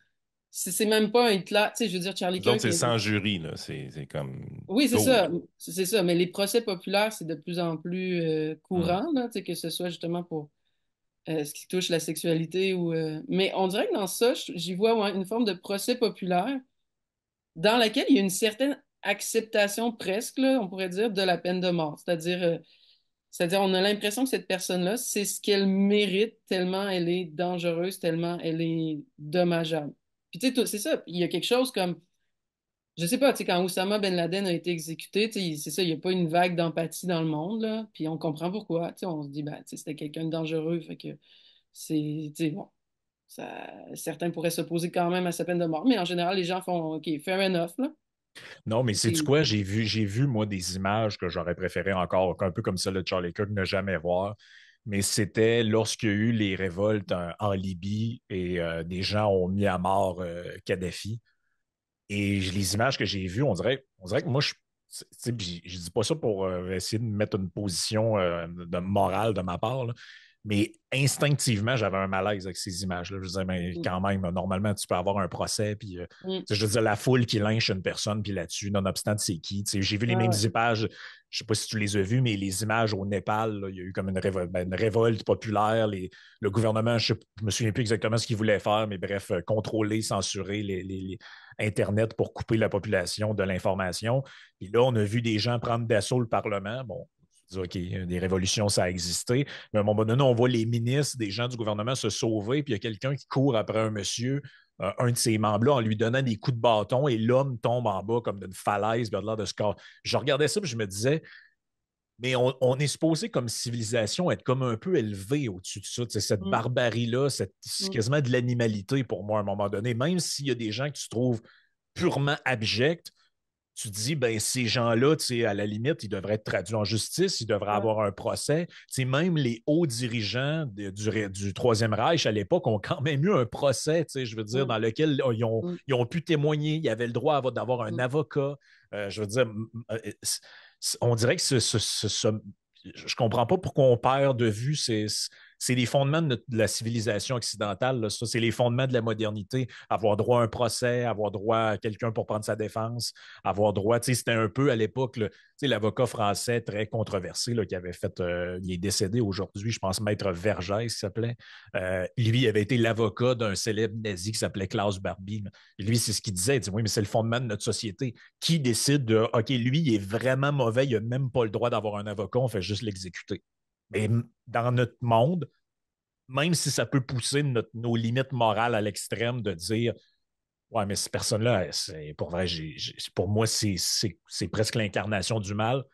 c'est même pas un Hitler. Tu sais, je veux dire, Charlie Nous autres, Kirk, c'est sans jury, là. C'est comme oui, c'est go, ça. là. C'est ça. Mais les procès populaires, c'est de plus en plus Hmm. courant, là, tu sais, que ce soit justement pour ce qui touche la sexualité ou. Mais on dirait que dans ça, j'y vois ouais, une forme de procès populaire dans laquelle il y a une certaine acceptation presque, là, on pourrait dire, de la peine de mort. C'est-à-dire, on a l'impression que cette personne-là, c'est ce qu'elle mérite tellement elle est dangereuse, tellement elle est dommageable. Puis tu sais, c'est ça. Il y a quelque chose comme je sais pas, tu sais, quand Oussama Ben Laden a été exécuté, tu sais, c'est ça, il n'y a pas une vague d'empathie dans le monde, là, puis on comprend pourquoi, tu sais, on se dit, ben, tu sais, c'était quelqu'un de dangereux, fait que c'est, tu sais, bon, certains pourraient s'opposer quand même à sa peine de mort, mais en général, les gens font, OK, fair enough, là. Non, mais sais-tu Et- quoi? J'ai vu, moi, des images que j'aurais préféré encore, un peu comme celle de Charlie Kirk, ne jamais voir. Mais c'était lorsqu'il y a eu les révoltes en Libye et des gens ont mis à mort Kadhafi. Et les images que j'ai vues, on dirait que moi, tu sais, puis je dis pas ça pour essayer de mettre une position de morale de ma part, là, mais instinctivement, j'avais un malaise avec ces images-là. Je disais, mais Mm, quand même, normalement, tu peux avoir un procès, puis mm, tu sais, je veux dire, la foule qui lynche une personne, puis là-dessus, nonobstant c'est qui. Tu sais, j'ai vu les ouais, mêmes ouais, images, je sais pas si tu les as vues, mais les images au Népal, là, il y a eu comme une révolte populaire. Le gouvernement, je me souviens plus exactement ce qu'il voulait faire, mais bref, contrôler, censurer Internet pour couper la population de l'information. Puis là, on a vu des gens prendre d'assaut le Parlement. Bon, OK, des révolutions, ça a existé. Mais à un moment donné, on voit les ministres, des gens du gouvernement se sauver, puis il y a quelqu'un qui court après un monsieur, un de ses membres-là, en lui donnant des coups de bâton, et l'homme tombe en bas comme d'une falaise, il a l'air de score. Je regardais ça, puis je me disais, mais on est supposé, comme civilisation, être comme un peu élevé au-dessus de ça. Cette mm, barbarie-là, c'est mm, quasiment de l'animalité pour moi à un moment donné. Même s'il y a des gens que tu trouves purement abjects, tu dis, ben, ces gens-là, à la limite, ils devraient être traduits en justice, ils devraient Ouais. avoir un procès. Même les hauts dirigeants du Troisième Reich à l'époque ont quand même eu un procès, je veux dire, Mm, dans lequel mm, ils ont pu témoigner, ils avaient le droit d'avoir un mm. avocat. Je veux dire, on dirait que je comprends pas pourquoi on perd de vue c'est les fondements de la civilisation occidentale. Là. Ça, c'est les fondements de la modernité. Avoir droit à un procès, avoir droit à quelqu'un pour prendre sa défense, avoir droit. C'était un peu à l'époque, l'avocat français très controversé là, qui avait fait. Il est décédé aujourd'hui, je pense, Maître Vergès, il s'appelait. Lui, il avait été l'avocat d'un célèbre nazi qui s'appelait Klaus Barbie. Et lui, c'est ce qu'il disait. Il dit, oui, mais c'est le fondement de notre société. Qui décide de OK, lui, il est vraiment mauvais, il n'a même pas le droit d'avoir un avocat, on fait juste l'exécuter. Mais dans notre monde, même si ça peut pousser nos limites morales à l'extrême de dire ouais, mais cette personne-là, pour vrai, pour moi, c'est presque l'incarnation du mal.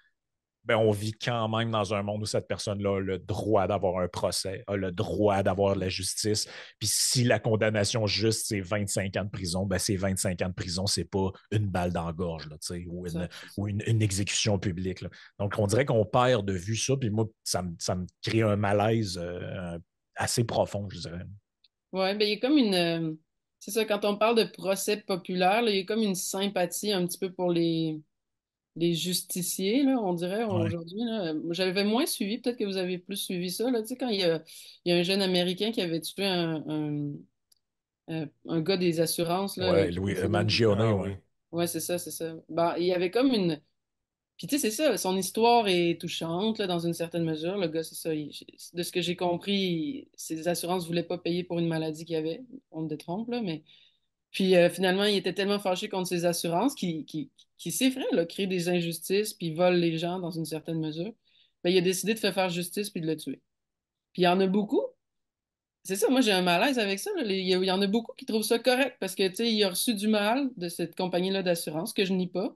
Ben, on vit quand même dans un monde où cette personne-là a le droit d'avoir un procès, a le droit d'avoir de la justice. Puis si la condamnation juste, c'est 25 ans de prison, ben c'est 25 ans de prison, c'est pas une balle dans la gorge, là, C'est ça. ou une exécution publique. Là. Donc, on dirait qu'on perd de vue ça, puis moi, ça me crée un malaise assez profond, je dirais. Ouais, ben il y a comme une. C'est ça, quand on parle de procès populaire, là, il y a comme une sympathie un petit peu pour les justiciers, là, on dirait, Ouais. aujourd'hui. Là. J'avais moins suivi, peut-être que vous avez plus suivi ça. Là, tu sais, quand il y a un jeune Américain qui avait tué un gars des assurances, là, Ouais, je me Louis souviens. Mangione, Ah ouais. oui. Ouais, c'est ça, c'est ça. Ben, il y avait comme une. Puis tu sais, c'est ça, son histoire est touchante, là, dans une certaine mesure. Le gars, c'est ça. De ce que j'ai compris, ses assurances ne voulaient pas payer pour une maladie qu'il avait. On me détrompe, là, mais. Puis finalement, il était tellement fâché contre ses assurances qu'il c'est vrai, là, crée des injustices, puis vole les gens dans une certaine mesure. Ben, il a décidé de faire justice puis de le tuer. Puis il y en a beaucoup. C'est ça, moi j'ai un malaise avec ça. Là. Il y en a beaucoup qui trouvent ça correct parce que, tu sais, il a reçu du mal de cette compagnie-là d'assurance que je nie pas.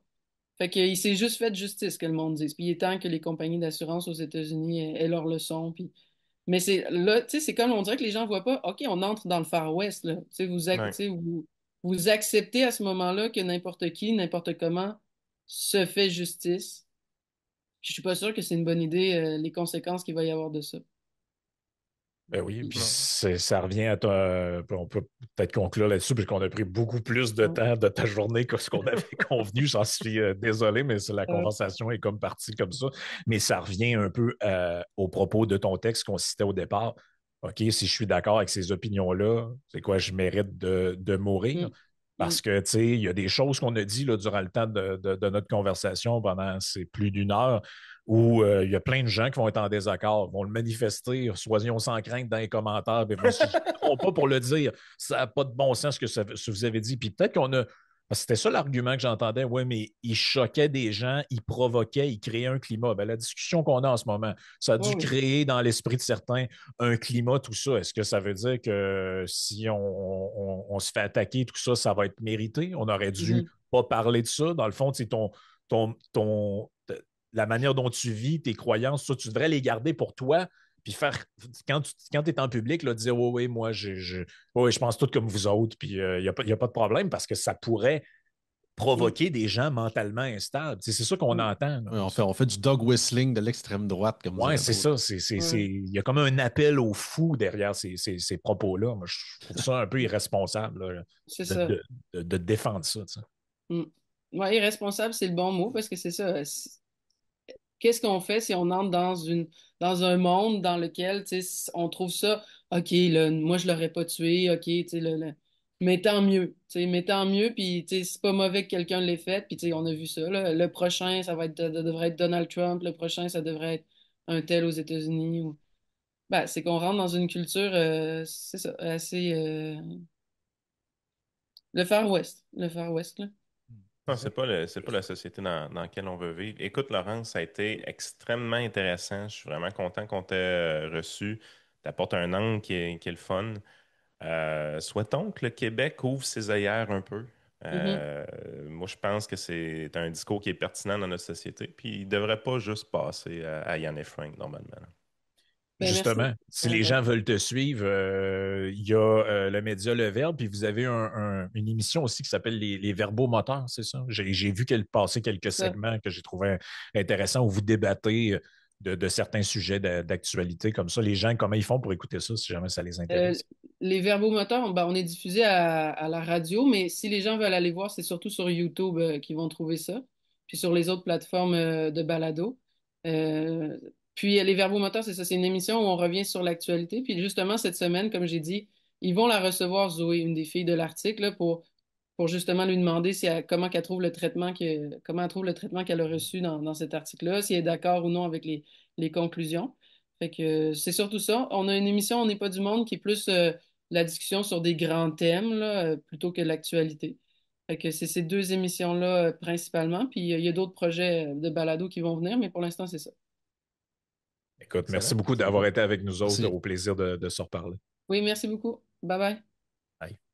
Fait qu'il s'est juste fait justice, que le monde dise. Puis il est temps que les compagnies d'assurance aux États-Unis aient leur leçon. Puis... Mais c'est là, tu sais, c'est comme on dirait que les gens voient pas, OK, on entre dans le Far West, là. Tu Ouais. sais, vous acceptez à ce moment-là que n'importe qui, n'importe comment se fait justice. Puis je suis pas sûre que c'est une bonne idée, les conséquences qu'il va y avoir de ça. Ben oui, puis Non. ça revient à on peut peut-être conclure là-dessus, puisqu'on a pris beaucoup plus de Ouais. temps de ta journée que ce qu'on avait convenu. J'en suis désolé, mais la Euh, conversation est comme partie comme ça. Mais ça revient un peu au propos de ton texte qu'on citait au départ. OK, si je suis d'accord avec ces opinions-là, c'est quoi, je mérite de mourir? mm, mm, Parce que, tu sais, il y a des choses qu'on a dit là, durant le temps de notre conversation pendant c'est plus d'une heure où il y a plein de gens qui vont être en désaccord, vont le manifester, soyons sans crainte dans les commentaires, mais ne seront pas pour le dire. Ça n'a pas de bon sens ce que vous avez dit. Puis peut-être qu'on a. C'était ça l'argument que j'entendais. Oui, mais il choquait des gens, il provoquait, il créait un climat. Ben, la discussion qu'on a en ce moment, ça a ouais, dû oui. créer dans l'esprit de certains un climat, tout ça. Est-ce que ça veut dire que si on se fait attaquer, tout ça, ça va être mérité? On aurait dû Mhm, pas parler de ça. Dans le fond, c'est ton, la manière dont tu vis, tes croyances, ça, tu devrais les garder pour toi. Puis faire, quand tu es en public, là, dire oui, oui, moi, ouais, je pense tout comme vous autres, puis il n'y a pas de problème parce que ça pourrait mm, provoquer des gens mentalement instables. C'est ça qu'on mm. entend. Là. Ouais, on fait du dog whistling de l'extrême droite, comme Ouais, dirait c'est l'autre. ça. Ouais, Il y a comme un appel au fou derrière ces propos-là. Moi, je trouve ça un peu irresponsable là, c'est de, ça. de, de défendre ça. Tu sais. Mm. Ouais, irresponsable, c'est le bon mot parce que c'est ça. Qu'est-ce qu'on fait si on entre dans un monde dans lequel, tu sais, on trouve ça, OK, là, moi, je l'aurais pas tué, OK, tu sais, mais tant mieux, tu sais, mais tant mieux, puis, tu sais, c'est pas mauvais que quelqu'un l'ait fait, puis, tu sais, on a vu ça, là. Le prochain, devrait être Donald Trump, le prochain, ça devrait être un tel aux États-Unis. Ben, c'est qu'on rentre dans une culture, c'est ça, assez, le Far West, là. Non, c'est pas la société dans laquelle on veut vivre. Écoute, Laurence, ça a été extrêmement intéressant. Je suis vraiment content qu'on t'ait reçu. T'apportes un angle qui est le fun. Souhaitons que le Québec ouvre ses œillères un peu. Mhm. Moi, je pense que c'est un discours qui est pertinent dans notre société. Puis il ne devrait pas juste passer à Yann et Frank, normalement. Ben, merci Justement, si pour les gens l'invitation. veulent te suivre, il y a le média Le Verbe, puis vous avez une émission aussi qui s'appelle les Verbomoteurs, c'est ça? J'ai vu qu'elle passait quelques Ça. segments que j'ai trouvé intéressants où vous débattez de certains sujets d'actualité comme ça. Les gens, comment ils font pour écouter ça si jamais ça les Euh, intéresse? les verbomoteurs, ben, on est diffusé à la radio, mais si les gens veulent aller voir, c'est surtout sur YouTube qu'ils vont trouver ça, puis sur les autres plateformes de balado. Euh, puis les verbomoteurs, c'est ça, c'est une émission où on revient sur l'actualité. Puis justement, cette semaine, comme j'ai dit, ils vont la recevoir, Zoé, une des filles de l'article, là, pour justement lui demander comment qu'elle trouve le traitement comment elle trouve le traitement qu'elle a reçu dans cet article-là, si elle est d'accord ou non avec les conclusions. Fait que c'est surtout ça. On a une émission On n'est pas du monde qui est plus la discussion sur des grands thèmes là, plutôt que l'actualité. Fait que c'est ces deux émissions-là principalement. Puis il y a d'autres projets de balado qui vont venir, mais pour l'instant, c'est ça. Écoute, merci Excellent. beaucoup d'avoir été avec nous autres. Merci. Au plaisir de se reparler. Oui, merci beaucoup. Bye bye. Bye.